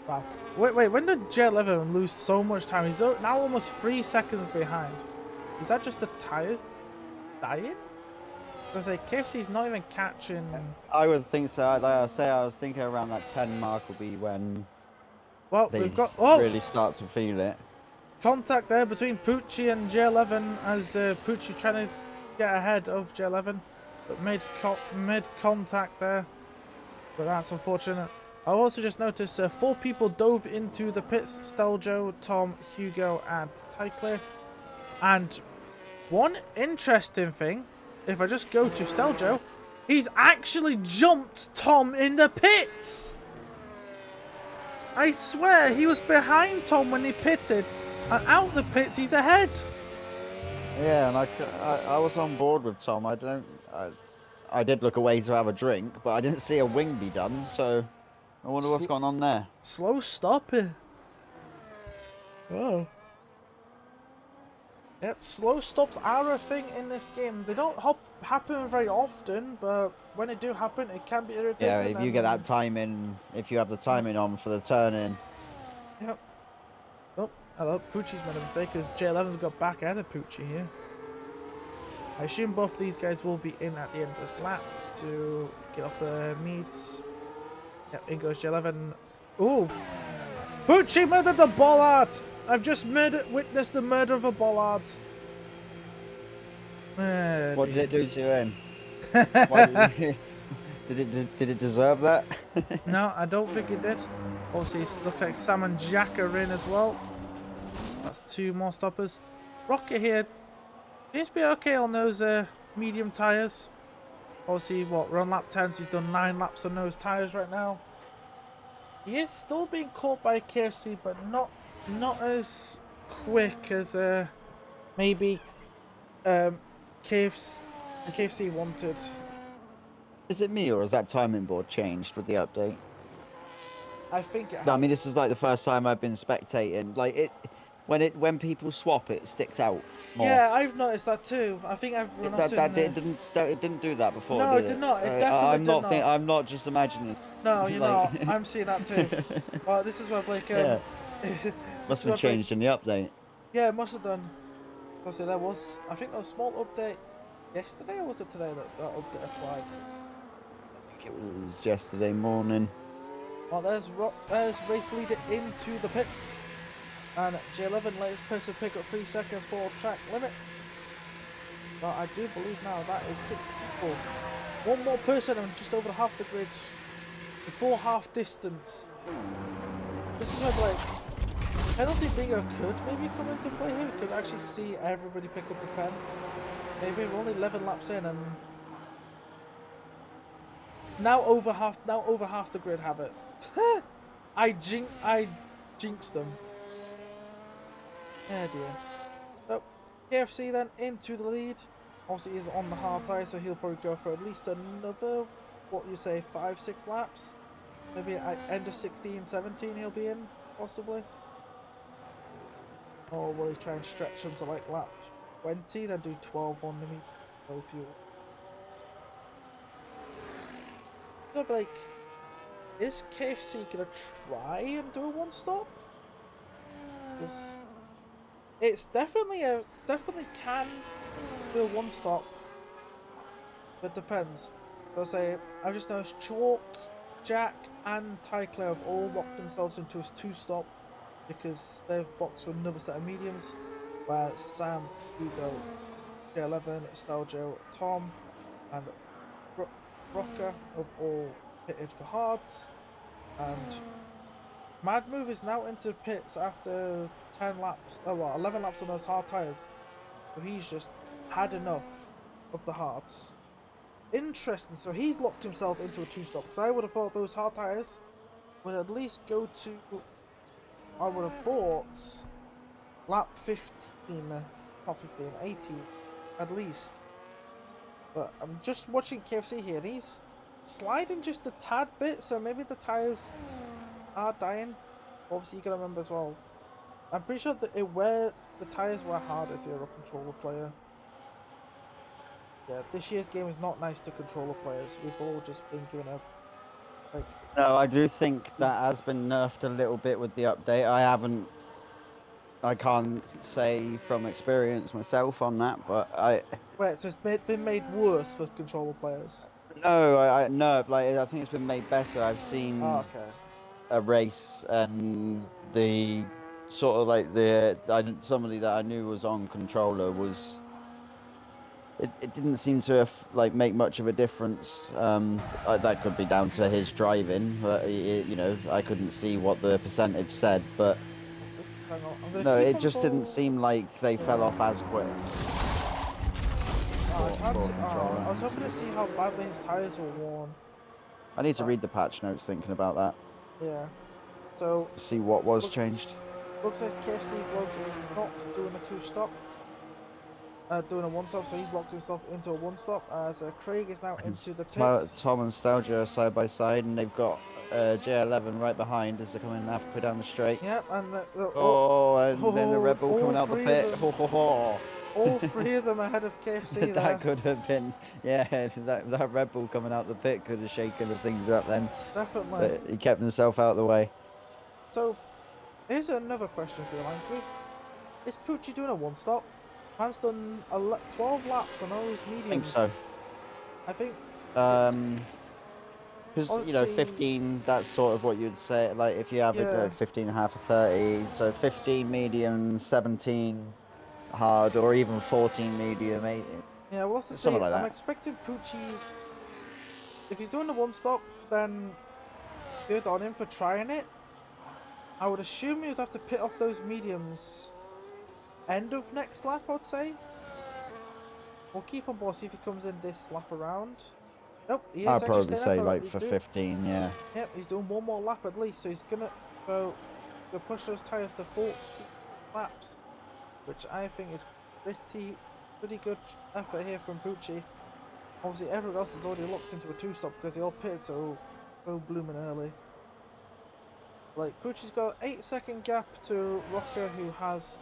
wow. Wait, when did J11 lose so much time? He's now almost 3 seconds behind. Is that just the tyres dying? Because like KFC's not even catching. I would think so. Like I say, I was thinking around that 10 mark will be when they really start to feel it. Contact there between Pucci and J11, as Pucci trying to get ahead of J11, but mid contact there. But that's unfortunate. I also just noticed 4 people dove into the pits: Steljo, Tom, Hugo, and Tycliffe. And one interesting thing, if I just go to Steljo, he's actually jumped Tom in the pits! I swear, he was behind Tom when he pitted, and out the pits he's ahead. Yeah, and I was on board with Tom. I did look away to have a drink, but I didn't see a wing be done, so I wonder what's going on there. Slow stopping. Oh. Yep, slow stops are a thing in this game. They don't happen very often, but when they do happen, it can be irritating. Yeah, if you get that timing, if you have the timing on for the turn-in. Yep. Oh, hello. Pucci's made a mistake because J11's got back ahead of Pucci here. I assume both these guys will be in at the end of this lap to get off the meets. Yep, in goes J11. Ooh! Pucci murdered the bollard! I've just witnessed the murder of a bollard. What did it do to him? Did it deserve that? No, I don't think it did. Obviously, it looks like Sam and Jack are in as well. That's 2 more stoppers. Rocket here seems to be okay on those medium tyres. Obviously, we're on lap 10, so he's done 9 laps on those tyres right now. He is still being caught by KFC, but not as quick as maybe KFC wanted. Is it me, or has that timing board changed with the update? I think it has. I mean, this is like the first time I've been spectating. Like when people swap, it sticks out more. Yeah, I've noticed that too. I think everyone else it didn't do that before. No, did it did not. It definitely did not. I'm not just imagining. No, you're not. I'm seeing that too. Well, this is where Blake. Yeah. Must have changed in the update. Yeah, it must have done. Because there was, I think, there was a small update yesterday, or was it today that update applied? I think it was yesterday morning. Well, there's race leader into the pits, and J11 latest person pick up 3 seconds for track limits. But I do believe now that is 6 people. One more person and just over half the grid before half distance. This is where like penalty bingo could maybe come into play here. We could actually see everybody pick up a pen. Maybe we're only 11 laps in, and now over half the grid have it. I jinxed them. Oh dear. So KFC then into the lead. Obviously he's on the hard tyre, so he'll probably go for at least another, what you say, 5-6 laps. Maybe at end of 16, 17 he'll be in, possibly. Or will he try and stretch him to like lap 20, then do 12 on the meet, low fuel? So like, is KFC gonna try and do a one stop? Because it's definitely can do a one stop. But depends. So say I just noticed Chalk, Jack, and Tyclair have all locked themselves into a two stop because they've boxed for another set of mediums. Where Sam, Hugo, J11, Staljo, Tom, and Rocker have all pitted for hards, and Mad Move is now into pits after 10 laps, oh well, 11 laps on those hard tyres, so he's just had enough of the hards. Interesting, so he's locked himself into a two-stop, because I would have thought those hard tyres would at least go to, I would have thought, lap 15, not 15, 18, at least. But I'm just watching KFC here, and he's sliding just a tad bit, so maybe the tyres are dying. Obviously, you gotta remember as well. I'm pretty sure that the tyres were hard if you're a controller player. Yeah, this year's game is not nice to controller players. We've all just been given a like. No, I do think that has been nerfed a little bit with the update. I can't say from experience myself on that, but Wait, so it's been made worse for controller players? no, like I think it's been made better. I've seen okay. a race and the sort of like somebody that I knew was on controller was. It didn't seem to have make much of a difference. That could be down to his driving, but I couldn't see what the percentage said, but. Hang on, No, it just didn't seem like they fell off as quick. I was hoping to see how badly his tyres were worn. I need to read the patch notes thinking about that. Yeah. So. See what was changed. Looks like KFC bloke is not doing a two-stop. Doing a one-stop, so he's locked himself into a one-stop as Craig is now into the pits. Tom and Stalgia are side by side, and they've got J11 right behind as they're coming halfway down the straight. Yep, and then the Red Bull coming out the pit. All three of them ahead of KFC. That could have been, that Red Bull coming out the pit could have shaken the things up then. Definitely. But he kept himself out of the way. So, here's another question for you, Lanky. Is Poochie doing a one-stop? Man's done 12 laps on those mediums. I think so. I think. Because 15. That's sort of what you'd say. Like if you average 15 and a half or 30, so 15 medium, 17 hard, or even 14 medium, 18. Yeah, well, that's to something say, like that. I'm expecting Poochie. If he's doing the one stop, then good on him for trying it. I would assume he would have to pit off those mediums. End of next lap, I'd say. We'll keep on board, see if he comes in this lap around. Nope, he is. I'd probably say for 15, yeah. Yep, he's doing one more lap at least, so he's gonna push those tyres to 40 laps, which I think is pretty good effort here from Poochie. Obviously, everyone else is already locked into a two-stop because they all pitted so blooming early. Like Poochie's got 8-second gap to Rocker, who has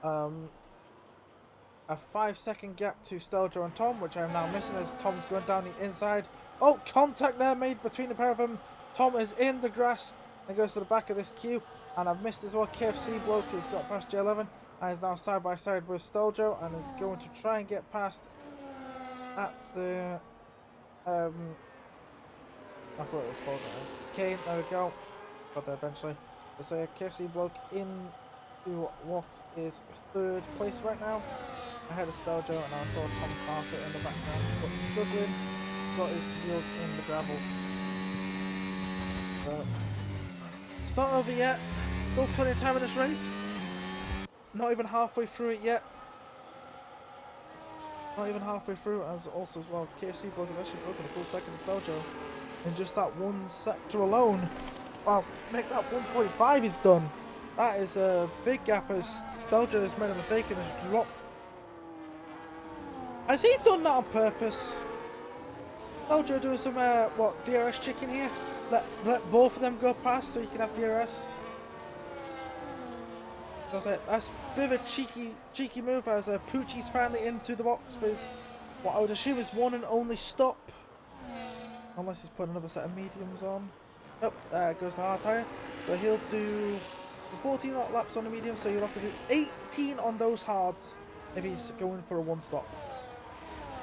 a 5-second gap to Steljo and Tom, which I'm now missing as Tom's going down the inside. Oh, contact there made between the pair of them. Tom is in the grass and goes to the back of this queue. And I've missed as well. KFC bloke has got past J11 and is now side by side with Steljo and is going to try and get past at the I thought it was called Kane. There we go. Got there eventually. So yeah, KFC bloke in what is 3rd place right now, ahead of Steljo, and I saw Tom Carter in the background, but struggling, got his wheels in the gravel. But it's not over yet, still plenty of time in this race, not even halfway through it yet. Not even halfway through, as also as well, KFC bloke has actually broken a full second to Steljo in just that one sector alone. Wow, make that 1.5 he's done. That is a big gap as Steljo has made a mistake and has dropped. Has he done that on purpose? Steljo doing some, DRS chicken here? Let both of them go past so you can have DRS? That's a bit of a cheeky move as Poochie's finally into the box for his, what I would assume is one and only stop. Unless he's put another set of mediums on. Nope, there goes the hard tyre. So he'll do 14 laps on the medium, so you'll have to do 18 on those hards if he's going for a one stop.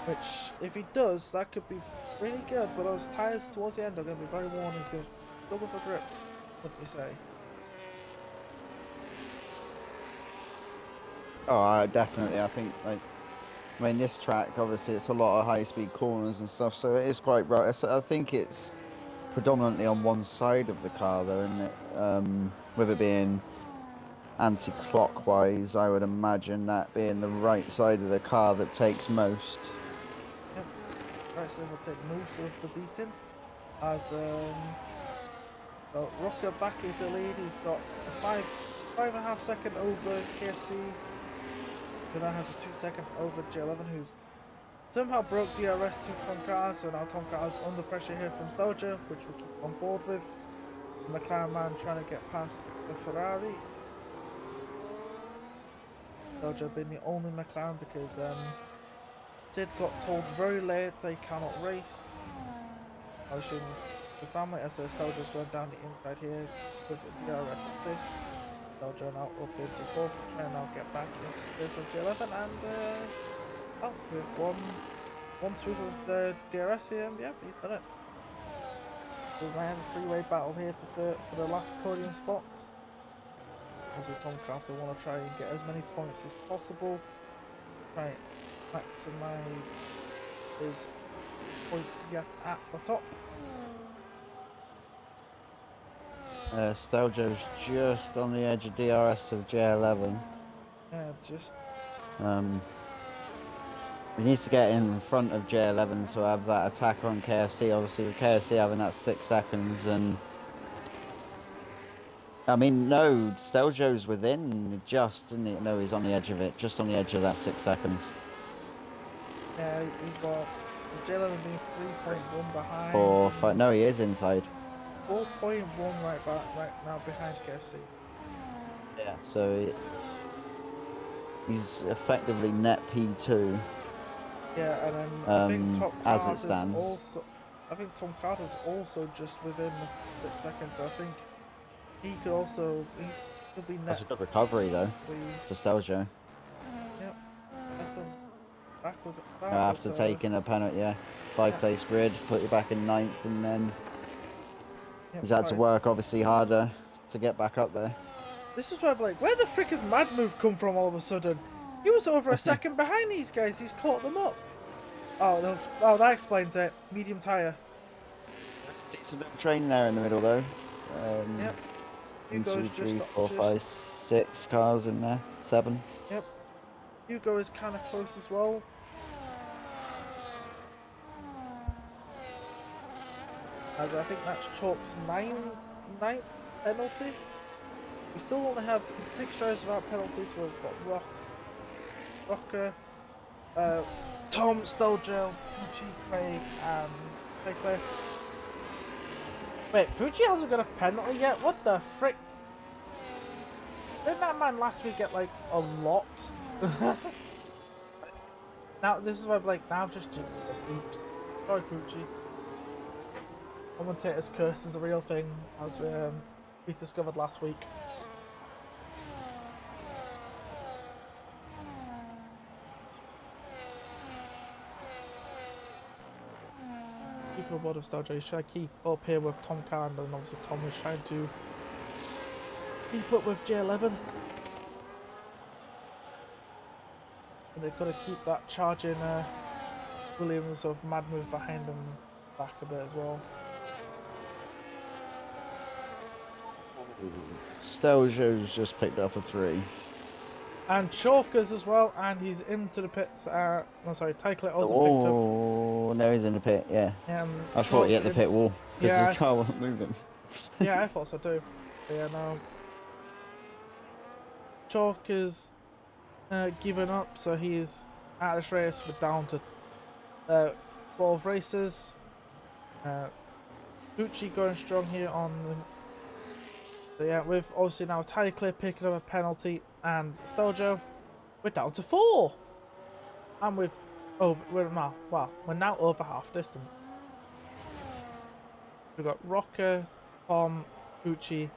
Which, if he does, that could be really good, but those tyres towards the end are going to be very worn and he's going to struggle for grip. What do you say? Oh, definitely. I think, like, I mean, this track, obviously, it's a lot of high-speed corners and stuff, so it is quite right. I think it's predominantly on one side of the car, though, isn't it? With it being anti-clockwise, I would imagine that being the right side of the car that takes most. Yep. Right, so we'll take most of the beating. As well, Rocker back into the lead. He's got a 5.5 second over KFC. Who now has a 2 second over J11, who's somehow broke DRS to Tom Carter, so now Tom Carter's under pressure here from Stoja, which we'll keep on board with. The McLaren man trying to get past the Ferrari. Stoja being the only McLaren because Sid got told very late they cannot race. I was showing the family as Stoja's going down the inside here with a DRS assist. Stoja now up into fourth to try and now get back into this of J11 and oh, with one sweep of the DRS here, yeah, he's done it. So we might have a three-way battle here for the last podium spots. As with Tom Carter want to try and get as many points as possible. Try and maximise his points gap at the top. Steljo's just on the edge of DRS of J11. Yeah, just. He needs to get in front of J11 to have that attack on KFC. Obviously, with KFC having that 6 seconds, and I mean, no, Steljo's within just, isn't he? No, he's on the edge of it, just on the edge of that 6 seconds. Yeah, he's got J11 being 3.1 behind. 4, 5. No, he is inside. 4.1 right now behind KFC. Yeah, so he's effectively net P2. Yeah, and then I think Tom as Carter's it stands. also. I think Tom Carter's also just within 6 seconds. So I think he could also he'll be net. That's a good recovery though for Steljo. Yep. Backwards. After taking a penalty, yeah. 5-place grid, put you back in 9th, and then he's had to work obviously harder to get back up there. This is where I'm like, where the frick has Mad Move come from all of a sudden? He was over a second behind these guys. He's caught them up. Oh, that explains it. Medium tyre. That's a decent little train there in the middle though. Yep. 1, 2, 3, 4, 5, 6 cars in there. 7. Yep. Hugo is kind of close as well. As I think that's Chalk's ninth penalty. We still only have 6 drivers without penalties. We've got Rocker, Tom, Stojo, Pucci, Craig, and Craig. Wait, Pucci hasn't got a penalty yet? What the frick? Didn't that man last week get like a lot? Now this is where I'm like, now I've just jinxed it. Oops. Sorry, Pucci. Commentator's curse is a real thing, as we discovered last week. Keep on board with Stojo. He's trying to keep up here with Tom Carr, and obviously Tom was trying to keep up with J11. And they've got to keep that charging Williams of Mad Move behind them back a bit as well. Steljo's just picked up a 3. And Chalkers as well, and he's into the pits. No, sorry, Tyclet also picked up. Oh, no, he's in the pit, yeah. I thought he hit the pit wall because his car wasn't moving. Yeah, I thought so too. But yeah, no. Chalkers given up, so he's out of this race. We're down to 12 races. Gucci going strong here on the. So yeah, with obviously now Tycler picking up a penalty and Stojo, we're down to 4. And we're now over half distance. We've got Rocker, Tom, Pucci,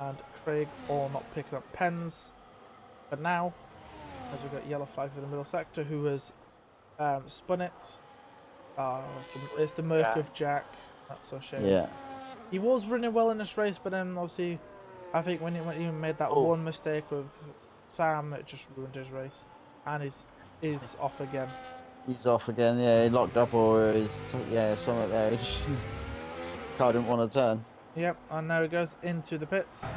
and Craig all not picking up pens. But now, as we've got yellow flags in the middle sector, who has spun it. It's the Merc of Jack. That's so shame. Yeah. He was running well in this race, but then obviously, I think when he made that one mistake with Sam, it just ruined his race. And he's off again. He's off again, yeah, he locked up or is, yeah, something there. Car didn't want to turn. Yep, and now he goes into the pits.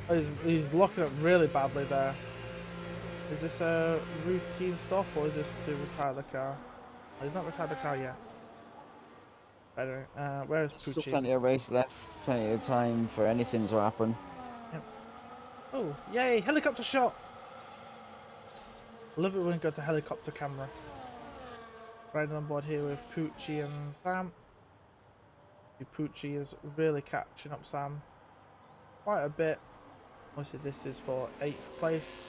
Oh, he's locking up really badly there. Is this a routine stop or is this to retire the car? Oh, he's not retired the car yet. Anyway, where is Pucci? Still plenty of race left, plenty of time for anything to happen. Yep. Oh, yay, helicopter shot! I love it when we go to helicopter camera. Riding on board here with Pucci and Sam. Pucci is really catching up Sam quite a bit. Obviously this is for 8th place.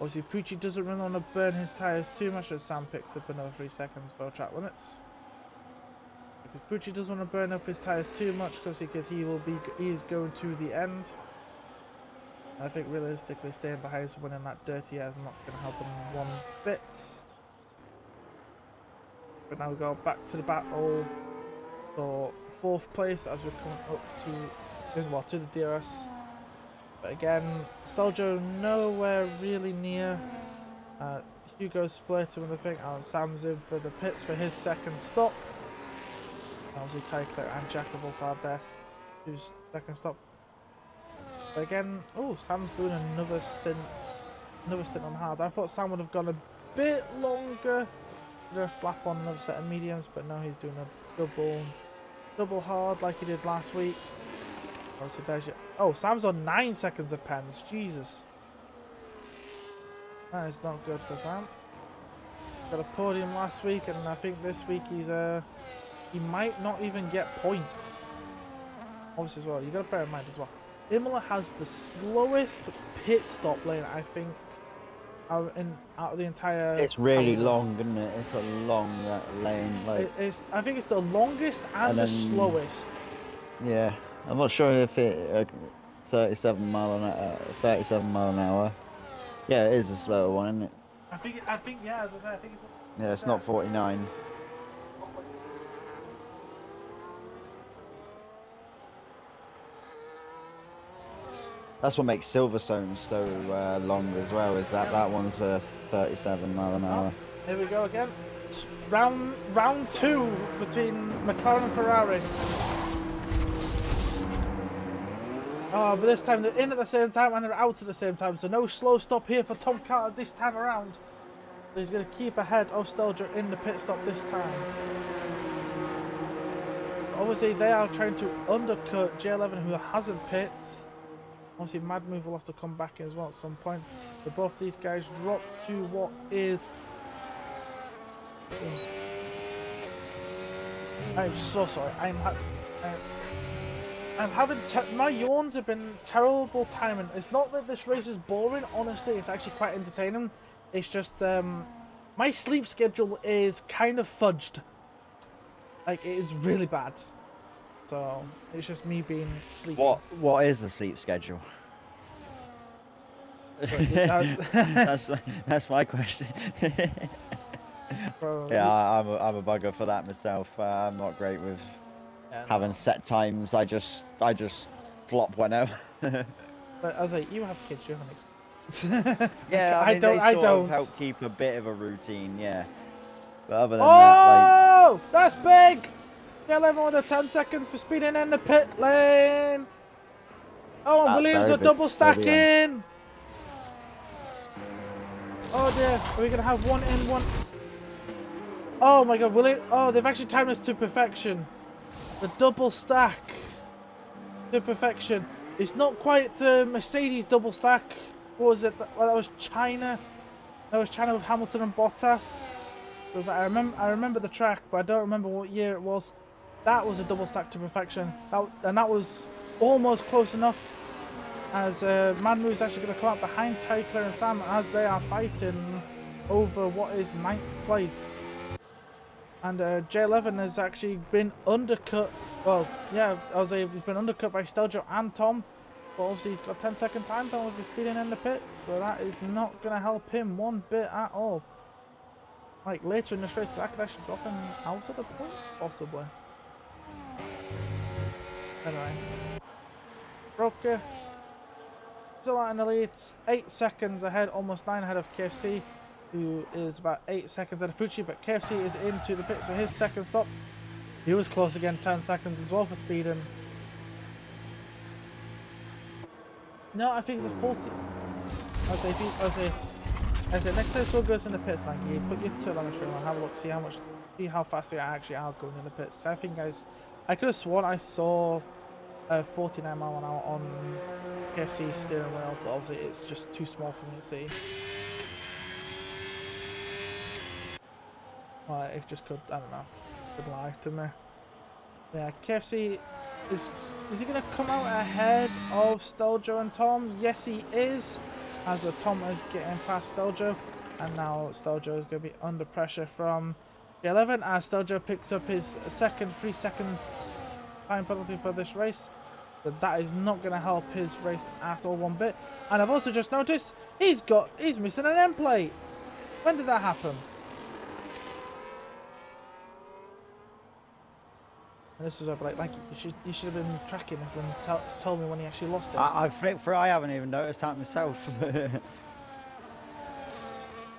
Obviously Pucci doesn't really want to burn his tyres too much as Sam picks up another 3 seconds for track limits. Because Pucci doesn't want to burn up his tyres too much because he is going to the end. I think realistically staying behind someone in that dirty air is not going to help him one bit. But now we go back to the battle for 4th place as we're coming up to the DRS. But again, Steljo nowhere really near. Hugo's flirting with the thing, and Sam's in for the pits for his 2nd stop. Obviously Tyler and Jack have also had their 2nd stop. But again, oh, Sam's doing another stint on hard. I thought Sam would have gone a bit longer, gonna slap on another set of mediums, but no, he's doing a double hard like he did last week. Also, there's your, oh, Sam's on 9 seconds of pens. Jesus, that is not good for Sam. Got a podium last week, and I think this week he might not even get points. Obviously, as well, you got to bear in mind as well. Imola has the slowest pit stop lane, I think, out of the entire. It's really long, isn't it? It's a long lane. Like I think it's the longest and the slowest. Yeah, I'm not sure if it 37 mile an hour. Yeah, it is a slower one, isn't it? I think yeah. As I said, I think it's. Yeah, it's not 49. That's what makes Silverstone so long as well, is that one's 37 mile an hour. Here we go again. Round 2 between McLaren and Ferrari. Oh, but this time they're in at the same time and they're out at the same time, so no slow stop here for Tom Carter this time around. He's going to keep ahead of Steljo in the pit stop this time. Obviously, they are trying to undercut J11, who hasn't pit. Obviously, Mad Move will have to come back in as well at some point. But both these guys drop to what is. I'm so sorry. I'm having my yawns have been terrible timing. It's not that this race is boring. Honestly, it's actually quite entertaining. It's just my sleep schedule is kind of fudged. Like, it is really bad. So it's just me being sleepy. What is the sleep schedule? that's my question. Yeah, I'm a bugger for that myself. I'm not great with having set times. I just flop whenever. But as you have kids, you have an experience. Yeah, I mean, I don't help keep a bit of a routine. Yeah, but other than that, like, that's big. Get everyone with 10 seconds for speeding in the pit lane. Oh, Williams are double stacking. Oh dear, are we gonna have one in one? Oh my God, Williams! Oh, they've actually timed this to perfection. The double stack to perfection. It's not quite the Mercedes double stack. What was it? Well, that was China. That was China with Hamilton and Bottas. So I remember the track, but I don't remember what year it was. That was a double stack to perfection. That was almost close enough, as Mad Move's actually going to come up behind Tyler and Sam as they are fighting over what is 9th place. And J11 has actually been undercut. Well, yeah, he's been undercut by Steljo and Tom. But obviously he's got 10-second time penalty for speeding in the pits, so that is not going to help him one bit at all. Like later in this race, that could actually drop him out of the points, possibly. Anyway, Roker still out in the lead, 8 seconds ahead, almost 9 ahead of KFC, who is about 8 seconds ahead of Pucci, but KFC is into the pits for his second stop. He was close again, 10 seconds as well for speeding. No, I think it's a 40. I say next time Phil goes in the pits, like you put your telemetry on, have a look, see how fast they actually are going in the pits. Because I think I could have sworn I saw 49 mile an hour on KFC steering wheel, but obviously it's just too small for me to see. Well, it just could, I don't know, could lie to me. Yeah, KFC is he going to come out ahead of Steljo and Tom? Yes, he is. As Tom is getting past Steljo, and now Steljo is going to be under pressure from the 11 as Steljo picks up his second 3-second time penalty for this race. But that is not going to help his race at all one bit. And I've also just noticed he's missing an end plate. When did that happen? And this was like you should have been tracking this and told me when he actually lost it. I flipped through. I haven't even noticed that myself. I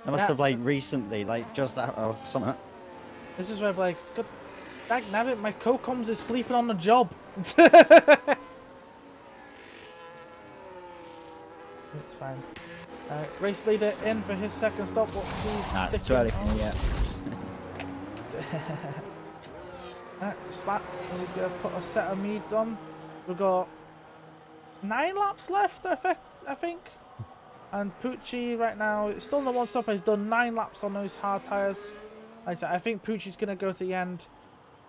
must have like recently, like just out or something. This is where I'm like, good dagnabbit, my co-coms is sleeping on the job. It's fine. Race leader in for his second stop. What's he Nah, it's too early for me yet. Slap, and he's going to put a set of meads on. We've got 9 laps left, I think. And Pucci right now, it's still in the one stop. He's done 9 laps on those hard tyres. Like I said, I think Pucci's going to go to the end.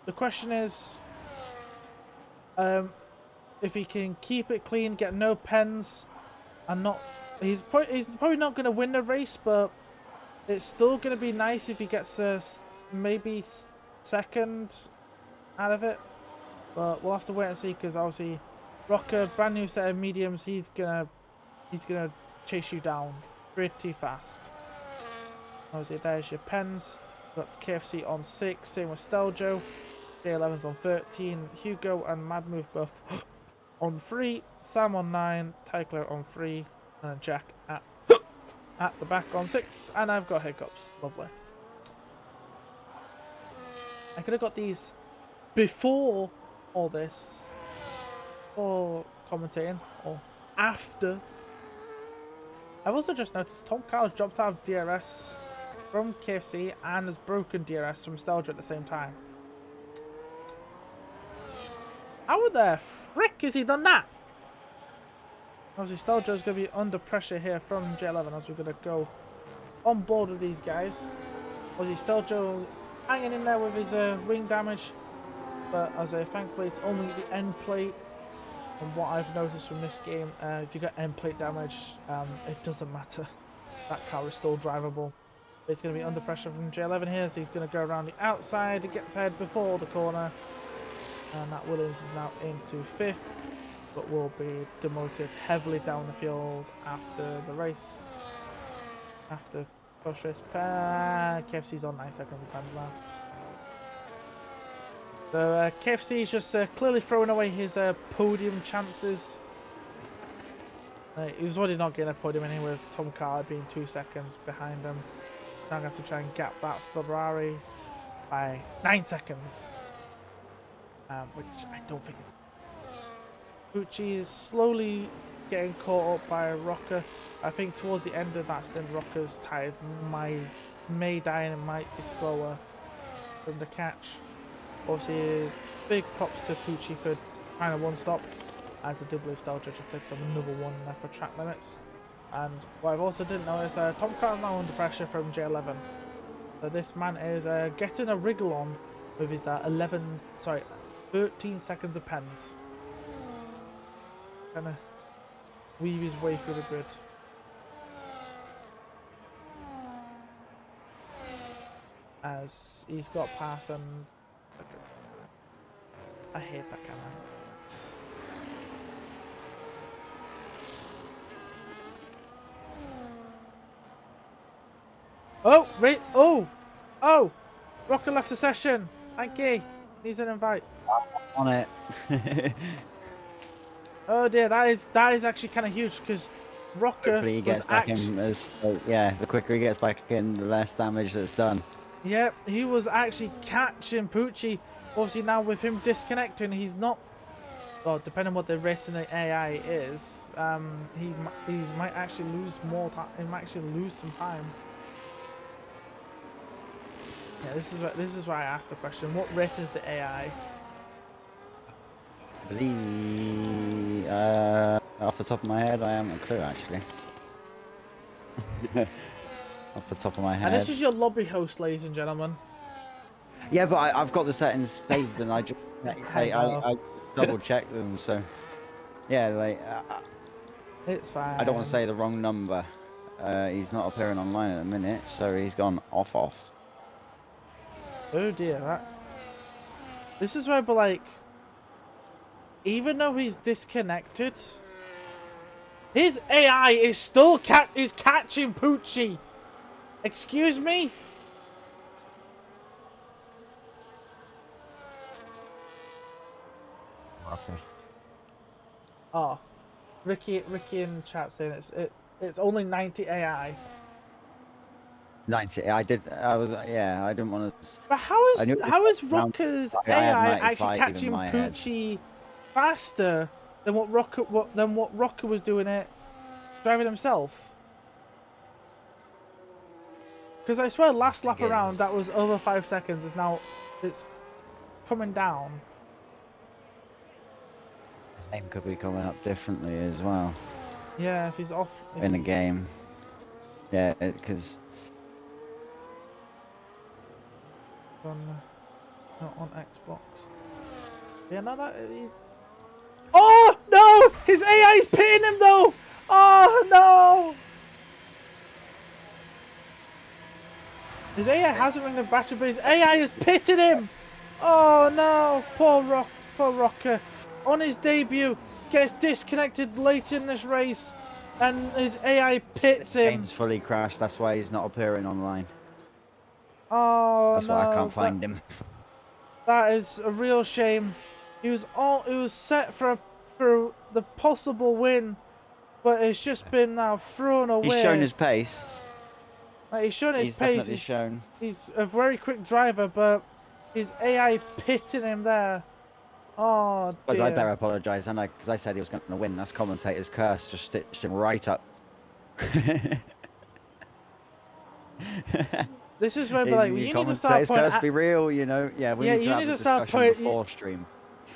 The question is, if he can keep it clean, get no pens, and not, he's probably not going to win the race, but it's still going to be nice if he gets maybe second out of it. But we'll have to wait and see, because obviously Rocker, brand new set of mediums, he's gonna chase you down pretty fast. Obviously there's your pens. Got KFC on 6, same with Steljo. J11's on 13, Hugo and Mad Move both on 3, Sam on 9, Tycler on 3, and Jack at the back on 6, and I've got hiccups. Lovely. I could have got these before all this, or commentating, or after. I've also just noticed Tom Carl's dropped out of DRS from KFC and has broken DRS from Steljo at the same time. How the frick has he done that? Obviously Steljo's going to be under pressure here from J11 as we're going to go on board with these guys. Obviously Steljo hanging in there with his wing damage. But as thankfully it's only the end plate. And what I've noticed from this game, if you got end plate damage, it doesn't matter. That car is still drivable. But it's going to be under pressure from J11 here, so he's going to go around the outside. He gets ahead before the corner. And that Williams is now into 5th, but will be demoted heavily down the field after the race. After post-race, KFC's on 9 seconds of pens now. So KFC is just clearly throwing away his podium chances. He was already not getting a podium anyway with Tom Carter being 2 seconds behind him. Now I'm going to have to try and gap that Ferrari by 9 seconds. Which I don't think is... Pucci is slowly getting caught up by Rocker. I think towards the end of that stint, Rocker's tyres may die and it might be slower than the catch. Obviously, big props to Pucci for trying a one stop, as the double Steljo just picked up another one there for track limits. And what I've also didn't notice, Tom Carter now under pressure from J11. So this man is getting a wriggle on with his 13 seconds of pens. Kind of weave his way through the grid. as he's got pass and I hate that kind of. Oh, right. Oh, Rocker left the session. Thank you. Needs an invite. On it. Oh dear, that is actually kind of huge because Rocker Hopefully he gets was back in as yeah. The quicker he gets back in, the less damage that's done. yeah, he was actually catching Poochie. Obviously now with him disconnecting, he's not. Well, depending on what the rating of AI is, he might actually lose more time. He might actually lose some time. Yeah, this is why I asked the question. What rating is the AI? I believe off the top of my head, I haven't a clue actually. Off the top of my head. And this is your lobby host, ladies and gentlemen. Yeah, but I've got the settings saved, and I just I double check them. So yeah, like It's fine. I don't want to say the wrong number. He's not appearing online at the minute, so he's gone off. Oh dear, this is where, but like, even though he's disconnected, his AI is still catching Poochie. Excuse me? Okay. Oh, Ricky in chat saying it's only 90 AI. 90. I didn't want to. But how is Rocker's I had AI 95 actually in catching my head. Poochie faster than what Rocker was doing it driving himself? Because I swear last lap around that was over 5 seconds. It's coming down. His name could be coming up differently as well. Yeah, if he's off In the game. Yeah, because not on Xbox. Yeah, no, that is. Oh no! His AI is pitting him though. Oh no! His AI hasn't ring the battery, but his AI is pitting him. Oh no! Poor Rocker. On his debut, gets disconnected late in this race, and his AI pits him. Game's fully crashed. That's why he's not appearing online. Oh That's no! why I can't find him. That is a real shame. He was set for the possible win, but it's just been now thrown away. He's shown his pace. Like, he's shown his pace. Definitely shown. He's a very quick driver, but his AI pitting him there. Oh dear. I better apologise, and because I said he was going to win. That's commentator's curse. Just stitched him right up. This is where, like, you need to start pointing. Curse be real, you know. Yeah, we need to have a discussion before stream.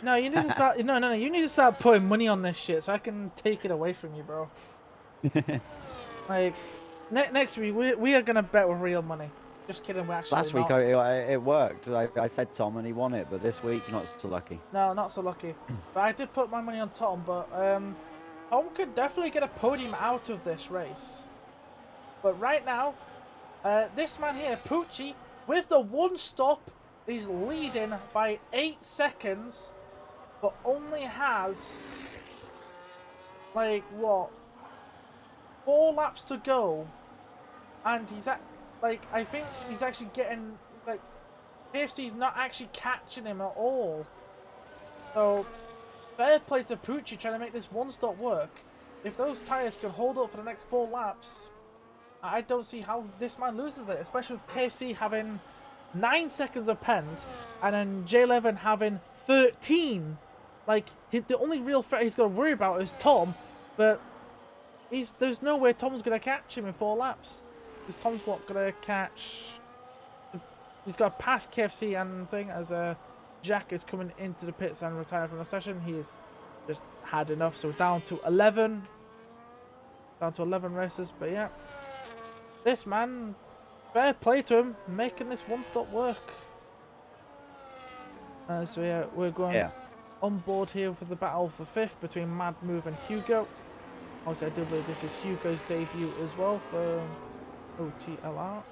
No, you need to start. No. You need to start putting money on this shit so I can take it away from you, bro. Like, next week we are gonna bet with real money. Just kidding. We actually. Last week it worked. I said Tom and he won it, but this week not so lucky. No, not so lucky. But I did put my money on Tom. But Tom could definitely get a podium out of this race. But right now, this man here, Poochie, with the one stop, is leading by 8 seconds, but only has, like, what, 4 laps to go, and he's I think he's actually getting, like, KFC's not actually catching him at all. So, fair play to Poochie trying to make this one stop work. If those tyres can hold up for the next 4 laps, I don't see how this man loses it, especially with KFC having 9 seconds of pens and then J11 having 13. Like, the only real threat he's got to worry about is Tom, but there's no way Tom's going to catch him in 4 laps. Because Tom's not going to catch. He's got to pass KFC and thing as Jack is coming into the pits and retiring from the session. He's just had enough, so down to 11. Down to 11 races, but yeah. This man, fair play to him, making this one stop work. So yeah, we're going on board here for the battle for 5th between Mad Move and Hugo. Obviously, I do believe this is Hugo's debut as well for OTLR.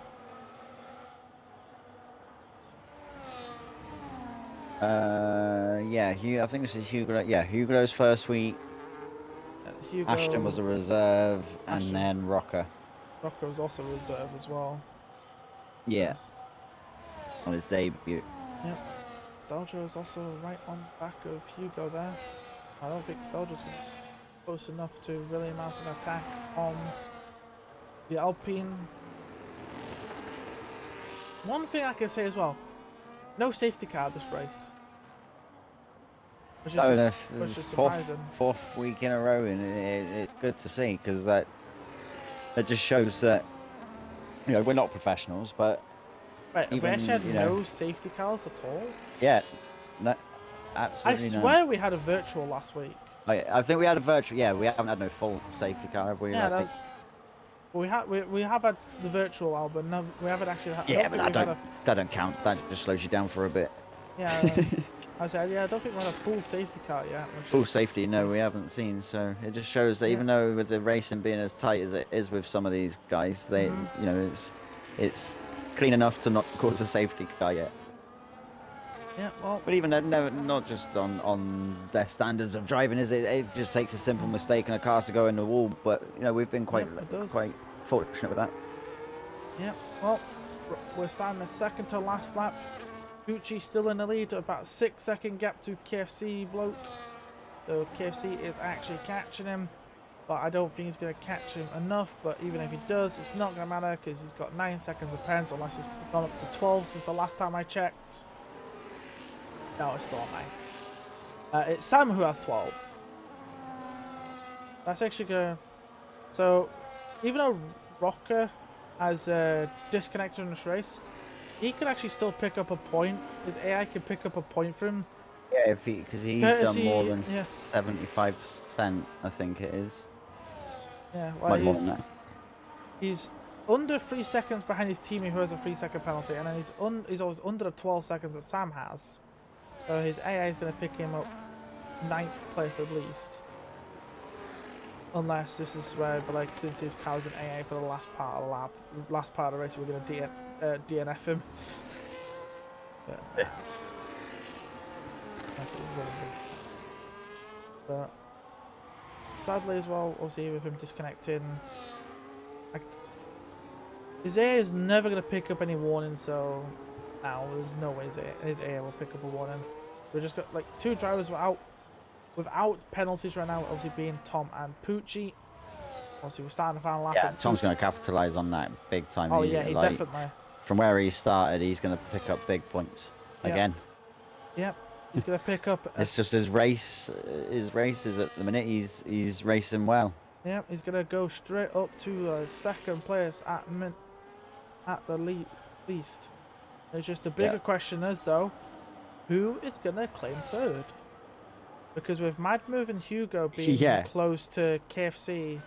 Yeah, I think this is Hugo. Yeah, Hugo's first week. Hugo. Ashton was a reserve, Ashton. and then Rocker. Rocco was also reserve as well. Yeah, Yes. on his debut. Yep. Steljo is also right on the back of Hugo there. I don't think Steljo's going to be close enough to really mount an attack on the Alpine. One thing I can say as well, no safety car this race. Which is surprising. Fourth week in a row, and it's good to see because that just shows that we're not professionals, but Wait, even, we actually had no safety cars at all? Yeah, no, absolutely. I swear we had a virtual last week. I think we had a virtual. Yeah, we haven't had no full safety car, have we? Yeah, we have had the virtual album. No, we haven't actually had. Yeah, but that don't count. That just slows you down for a bit. Yeah. I said, I don't think we had a full safety car yet. Full safety, no, we haven't seen. So it just shows that even though with the racing being as tight as it is with some of these guys, they, it's clean enough to not cause a safety car yet. Yeah, well. But even not just on their standards of driving, is it? It just takes a simple mistake and a car to go in the wall. But we've been quite fortunate with that. Yeah, well, we're starting the second to last lap. Gucci still in the lead, about 6-second gap to KFC bloke. So KFC is actually catching him, but I don't think he's going to catch him enough. But even if he does, it's not going to matter because he's got 9 seconds of pens, unless he's gone up to 12 since the last time I checked. No, it's still on 9. It's Sam who has 12. That's actually going to... So, even though Rocker has disconnected in this race, he can actually still pick up a point. His AI can pick up a point for him. Yeah, because he's done more than 75%, I think it is. Yeah, well, more than that. He's under 3 seconds behind his teammate who has a 3-second penalty, and then he's always under the 12 seconds that Sam has. So his AI is going to pick him up 9th place at least. Unless this is where, but like, since his car's an AA for the last part of the lap, last part of the race, we're going to DNF him. But, that's what we're going to do. But sadly as well, obviously with him disconnecting, like, his AA is never going to pick up any warnings. So now there's no way his AA will pick up a warning. We've just got like 2 drivers without penalties right now, obviously being Tom and Pucci. Obviously, we're starting the final lap. Yeah, Tom's going to capitalise on that big time. Oh, yeah, he definitely. From where he started, he's going to pick up big points again. Yep, he's going to pick up. It's just his race. His races at the minute, he's racing well. Yep, he's going to go straight up to 2nd place at the least. It's just the bigger question is though, who is going to claim 3rd? Because with Mad Move and Hugo being close to KFC,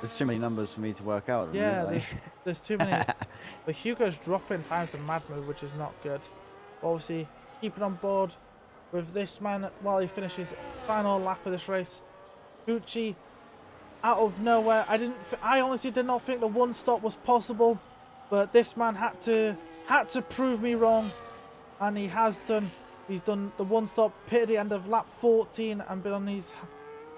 there's too many numbers for me to work out. Yeah, there's too many. But Hugo's dropping time to Mad Move, which is not good. But obviously, keeping on board with this man while he finishes final lap of this race. Gucci, out of nowhere. I honestly did not think the 1-stop was possible, but this man had to prove me wrong, and he has done. He's done the 1-stop, pit at the end of lap 14 and been on these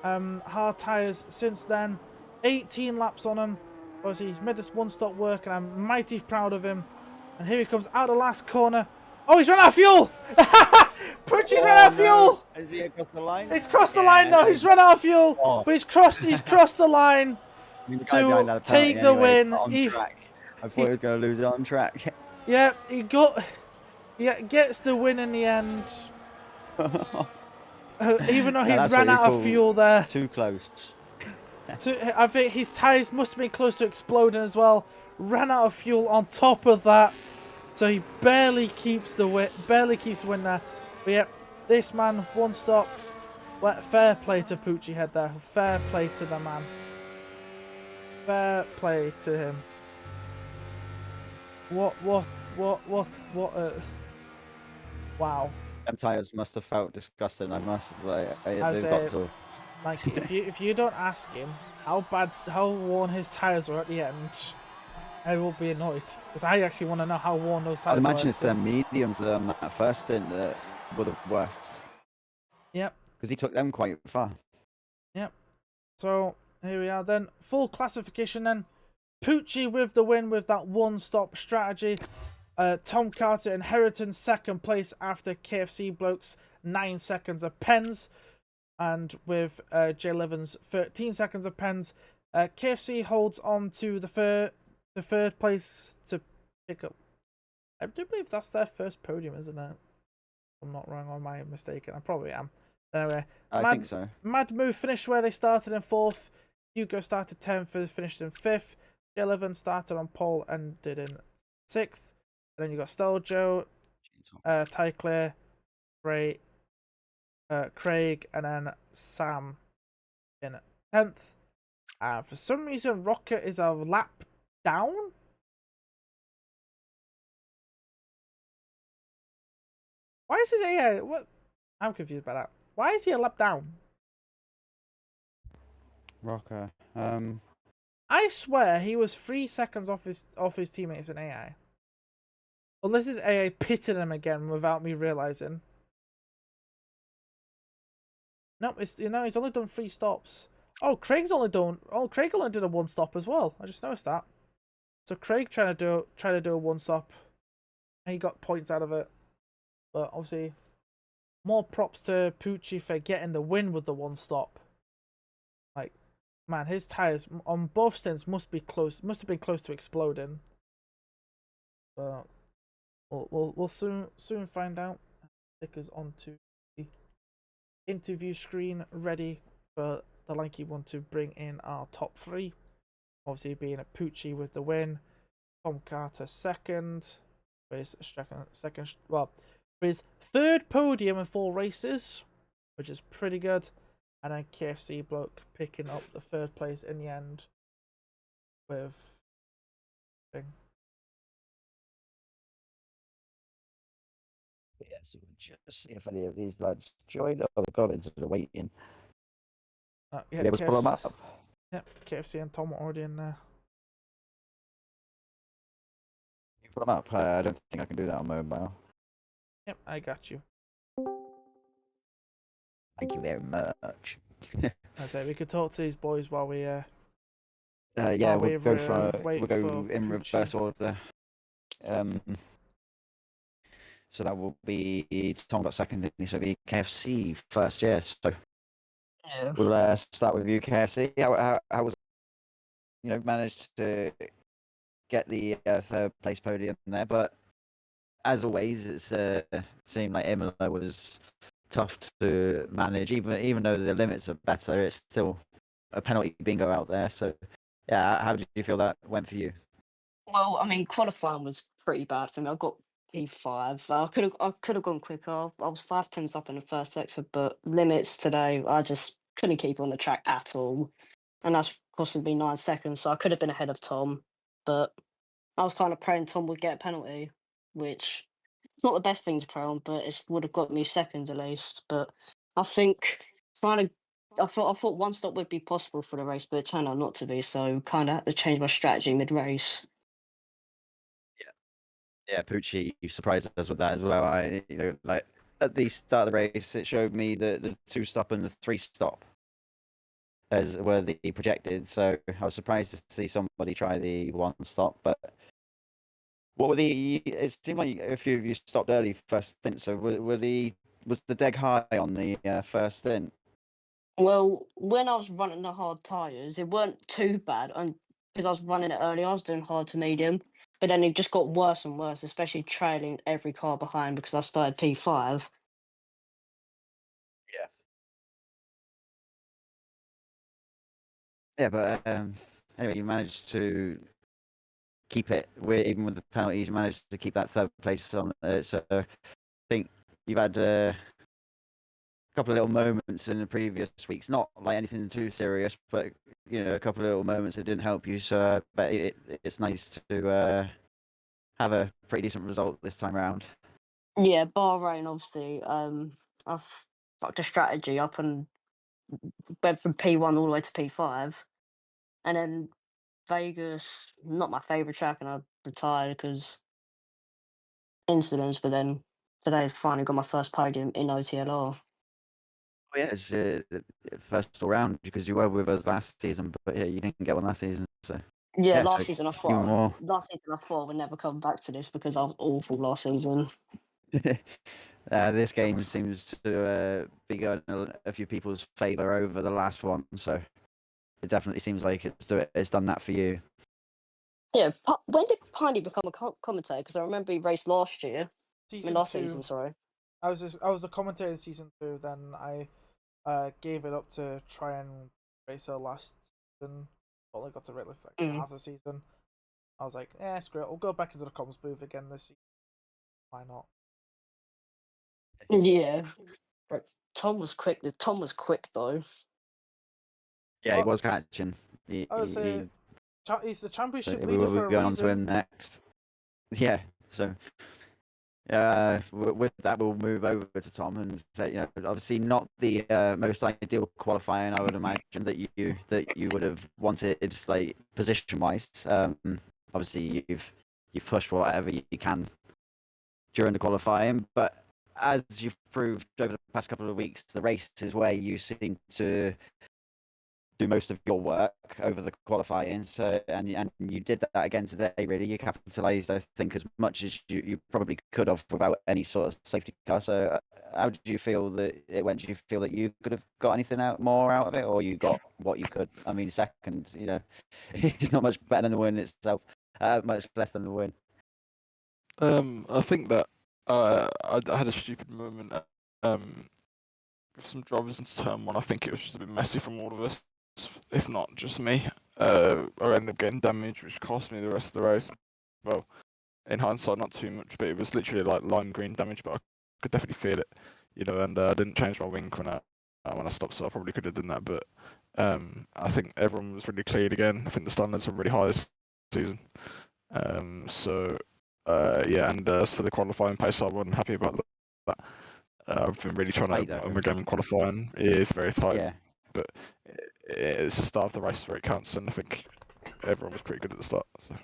hard tyres since then. 18 laps on him. Obviously, he's made this 1-stop work, and I'm mighty proud of him. And here he comes out of the last corner. Oh, he's run out of fuel! Pucci's run out of fuel! Is he across the line? He's crossed the line now. He's run out of fuel, but he's crossed the line to take the win. I thought he was going to lose it on track. Yeah, he gets the win in the end. Even though he ran out of fuel there. Too close. I think his tyres must have been close to exploding as well. Ran out of fuel on top of that. So he barely keeps the win there. But yeah, this man, 1-stop. Fair play to Pucci head there. Fair play to the man. Fair play to him. What wow. Them tyres must have felt disgusting. I must have, they've got to. Like, if you don't ask him how worn his tyres were at the end, I will be annoyed. Because I actually want to know how worn those tyres were. I'd imagine it's the mediums on that first stint that were the worst Yep, because he took them quite far. yep. So here we are then. Full classification then. Pucci with the win with that one-stop strategy. Tom Carter inheriting second place after KFC blokes 9 seconds of pens. And with Jay Levin's 13 seconds of pens, KFC holds on to the third place to pick up. I do believe that's their first podium, isn't it? I'm not wrong, or am I mistaken? I probably am. Anyway, I think so. Mad Move finished where they started in fourth. Hugo started 10th, finished in fifth. J11 started on pole and did in sixth. And then you got Steljo, Ty Clear, Craig, and then Sam in 10th. For some reason, Rocket is a lap down. Why is his AI? What? I'm confused by that. Why is he a lap down? Rocker. I swear he was 3 seconds off his teammates in AI. Unless his AI pitted him again without me realizing. No, he's only done 3 stops. Oh, Craig's only done. Oh, Craig only did a 1 stop as well. I just noticed that. So Craig trying to do a 1 stop, and he got points out of it. But obviously, more props to Pucci for getting the win with the 1 stop. Like, man, his tires on both stints must have been close to exploding. But we'll soon find out. Stickers onto the interview screen, ready for the lanky one to bring in our top 3. Obviously, being a Pucci with the win, Tom Carter second, for his second, well, for his third podium in 4 races, which is pretty good. And then KFC bloke picking up the third place in the end with thing. Yes, we'll just see if any of these lads join. Oh, the comments are waiting. Yeah, Able to pull them up. Yep, KFC and Tom are already in there. You pull them up. I don't think I can do that on mobile. Yep, I got you. Thank you very much. I say we could talk to these boys while we Yeah, we'll go for in Pucci. reverse order. So that will be Tom got second, so it'll be KFC first. Yeah, so Yeah. we'll start with you, KFC. How was managed to get the third place podium there, but as always, it's seemed like Imola was tough to manage. Even though the limits are better, it's still a penalty bingo out there. So yeah, how did you feel that went for you? Well, I mean, qualifying was pretty bad for me. I got P5. I could have gone quicker. I was 5 tenths up in the first sector, but limits today, I just couldn't keep on the track at all, and that's costing me 9 seconds. So I could have been ahead of Tom, but I was kind of praying Tom would get a penalty, which is not the best thing to pray on, but it would have got me seconds at least. But I think trying to. I thought 1 stop would be possible for the race, but it turned out not to be. So kind of had to change my strategy mid race. Yeah, Pucci surprised us with that as well. Like at the start of the race, it showed me the 2 stop and the 3 stop as were the projected. So I was surprised to see somebody try the 1 stop. But what were the? It seemed like a few of you stopped early first stint. So was the deg high on the first stint? Well, when I was running the hard tyres, it weren't too bad, and because I was running it early, I was doing hard to medium. But then it just got worse and worse, especially trailing every car behind because I started P5. Yeah. Yeah, but anyway, you managed to keep it. Even with the penalties, you managed to keep that third place on. So I think you've had a couple of little moments in the previous weeks, not like anything too serious, but a couple of little moments that didn't help you. So, but it's nice to have a pretty decent result this time around. Yeah, Bahrain, obviously, I've fucked a strategy up and went from P1 all the way to P5. And then Vegas, not my favourite track, and I retired because incidents, but then today finally got my first podium in OTLR. Oh, yeah, it's first all round because you were with us last season, but yeah, you didn't get one last season. So Yeah, yeah, so last season I even thought more. I would never come back to this because I was awful last season. This game seems to be going a few people's favour over the last one, so it definitely seems like it's done that for you. Yeah, when did Piney become a commentator? Because I remember he raced last year. Last 2. season, sorry. I was a commentator in season 2. Then I gave it up to try and race her last season. Only got to race like half the season. I was like, screw it. I'll go back into the comms booth again this season. Why not? Yeah, right. Tom was quick. Tom was quick though. Yeah, he Well, was catching. I would say he's the championship We leader will for be a going on to him reason. next. Yeah, so with that, we'll move over to Tom and say, obviously not the most ideal qualifying. I would imagine that you would have wanted, like, position wise. Obviously you've pushed whatever you can during the qualifying, but as you've proved over the past couple of weeks, the race is where you seem to do most of your work over the qualifying. So and you did that again today. Really, you capitalised, I think, as much as you probably could have without any sort of safety car. So how did you feel that it went? Do you feel that you could have got anything more out of it, or you got what you could? I mean, second, it's not much better than the win itself. Much less than the win. I think that I had a stupid moment with some drivers into turn one. I think it was just a bit messy from all of us, if not just me. I ended up getting damage, which cost me the rest of the race. Well, in hindsight, not too much, but it was literally like lime green damage, but I could definitely feel it, and I didn't change my wing when I stopped, so I probably could have done that. But I think everyone was really clean again. I think the standards were really high this season. Yeah, and as for the qualifying pace, I wasn't happy about that. I've been really trying to again qualifying. It is very tight, Yeah. but it's the start of the race where it counts, and I think everyone was pretty good at the start. So.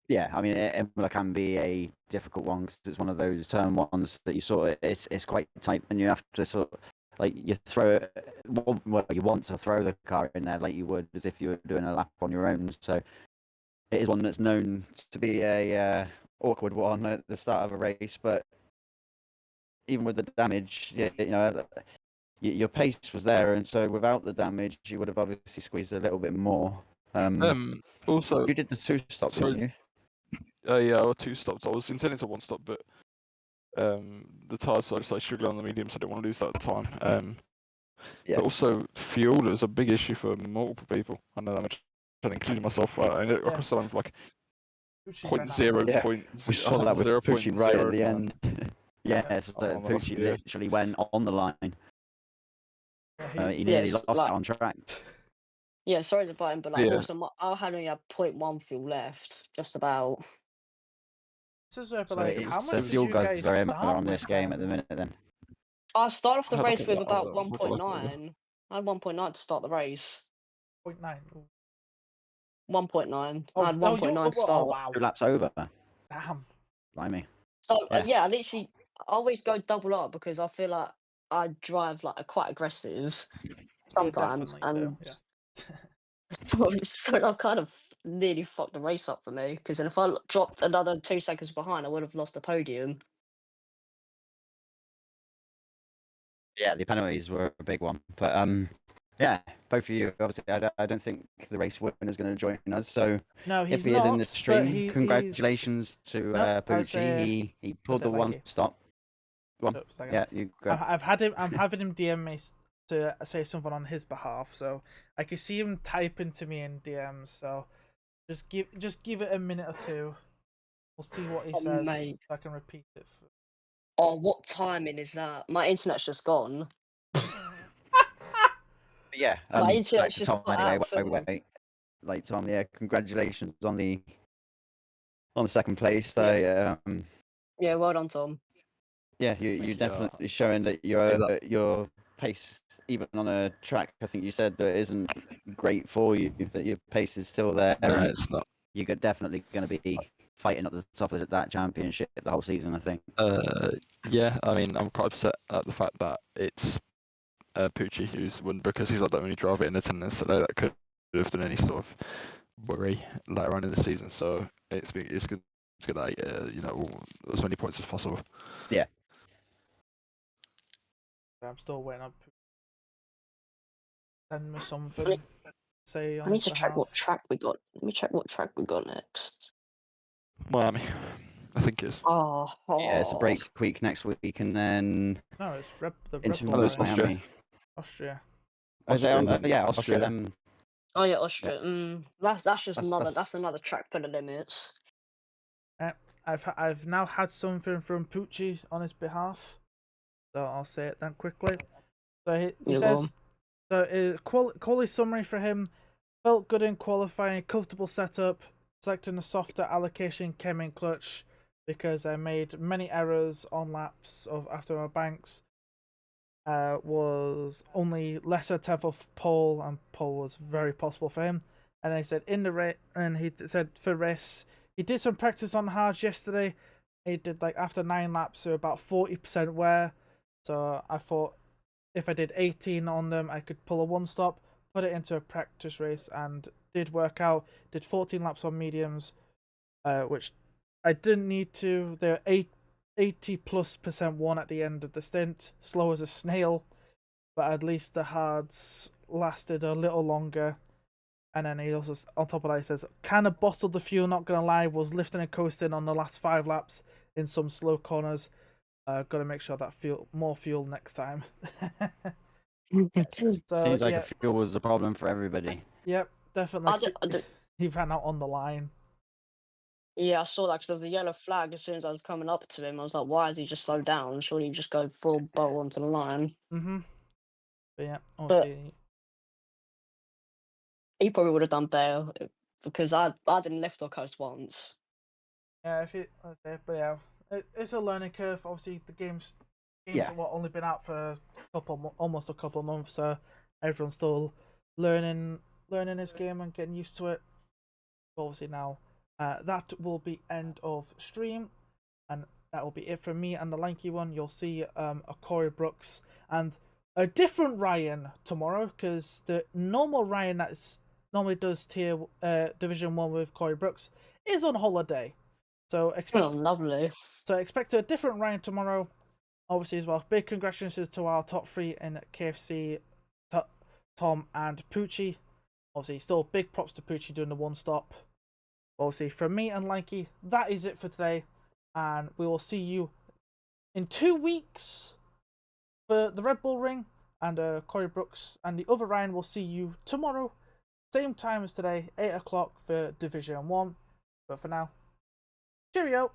Yeah, I mean, Imola can be a difficult one because it's one of those turn ones that you sort of it's quite tight, and you have to sort of, like, you throw it. Well, you want to throw the car in there like you would as if you were doing a lap on your own. So it is one that's known to be a awkward one at the start of a race, but even with the damage, your pace was there, and so without the damage, you would have obviously squeezed a little bit more. Also, you did the 2 stop, didn't you? Yeah, or 2 stops. I was intending to 1 stop, but the tyres started struggling on the medium, so I didn't want to lose that at the time. Yeah. But also, fuel is a big issue for multiple people. I know that much, including myself. I across the line for like Pucci ran out. 0.0. We saw that with Pucci right at the end. Yeah, so Pucci literally went on the line. He nearly lost that on track. Yeah, sorry to butt in, but also I had only had 0.1 fuel left, just about. This is where, but So like, how much the did fuel you guys guys very start on with this game at the minute then? I started off the race with about like 1.9. I had 1.9 to start the race. 0.9. 1.9. I had 1.9 to Oh, start. wow. 2 laps over. Damn. Blimey. So yeah, I literally always go double up because I feel like I drive like quite aggressive sometimes, and Yeah. so I've kind of nearly fucked the race up for me because then if I dropped another 2 seconds behind, I would have lost the podium. Yeah, the penalties were a big one, but yeah, both of you. Obviously, I don't think the race winner is going to join us. So No, if he's he not. is in the But stream, congratulations to Pucci. He pulled the 1 stop. Go on. Yeah, you go. I'm having him DM me to say something on his behalf, so I can see him typing to me in DMs. So just give it a minute or two. We'll see what he says. Mate. So I can repeat it. Oh, what timing is that? My internet's just gone. Yeah, My back internet's to just Tom got anyway. out. Wait. Like, Tom, yeah, congratulations on the second place. Yeah, well done, Tom. Yeah, you definitely showing that your pace, even on a track, I think you said that isn't great for you, that your pace is still there. No, it's not. You're definitely going to be fighting up the top of that championship the whole season, I think. Yeah, I mean, I'm quite upset at the fact that it's Pucci who's won, because he's like the only driver in attendance today that could have done any sort of worry later on in the season. So it's good to get that, you know, as many points as possible. Yeah. I'm still waiting up. Send me something. Say on I need his to check behalf. what track we got. Let me check what track we got next. Miami, I think is. Oh, Yeah, it's a break week next week, and then No, it's the Red into Bull it's Ring. Austria. Miami. Austria. Oh, is it Austria, on, yeah, Austria. Austria. Oh yeah, Austria. That's just That's that's another track for the limits. I've now had something from Pucci on his behalf, so I'll say it then quickly. So he Yeah, says, so quality summary for him: felt good in qualifying, comfortable setup, selecting a softer allocation came in clutch because I made many errors on laps of after my banks. Was only lesser tenth of pole, and pole was very possible for him. And he said in the race, and he said for race, he did some practice on hards yesterday. He did like after 9 laps, so about 40% wear. So I thought if I did 18 on them, I could pull a one stop, put it into a practice race, and did work out. Did 14 laps on mediums, which I didn't need to. They're 80+% one at the end of the stint, slow as a snail, but at least the hards lasted a little longer. And then he also, on top of that, he says, kind of bottled the fuel, not gonna lie, was lifting and coasting on the last 5 laps in some slow corners. Gotta make sure that more fuel next time. So Seems like yeah, a fuel was the problem for everybody. yep, definitely. I don't, He ran out on the line. yeah, I saw that because there was a yellow flag as soon as I was coming up to him. I was like, why has he just slowed down? Surely he just go full bowl onto the line. But yeah, But obviously. he probably would have done better because I didn't lift or coast once. Yeah, but yeah, it's a learning curve. Obviously, the game's Yeah. have only been out for almost a couple of months, so everyone's still learning this game and getting used to it. But obviously now, that will be end of stream, and that will be it from me and the lanky one. You'll see a Corey Brooks and a different Ryan tomorrow, because the normal Ryan that normally does Division 1 with Corey Brooks is on holiday. So Oh, lovely. expect a different Ryan tomorrow. Obviously, as well, big congratulations to our top 3 in KFC, Tom and Poochie. Obviously, still big props to Poochie doing the one stop. Obviously, from me and Lanky, that is it for today, and we will see you in 2 weeks for the Red Bull Ring, and Corey Brooks and the other Ryan will see you tomorrow, same time as today, 8 o'clock for Division 1. But for now, cheerio!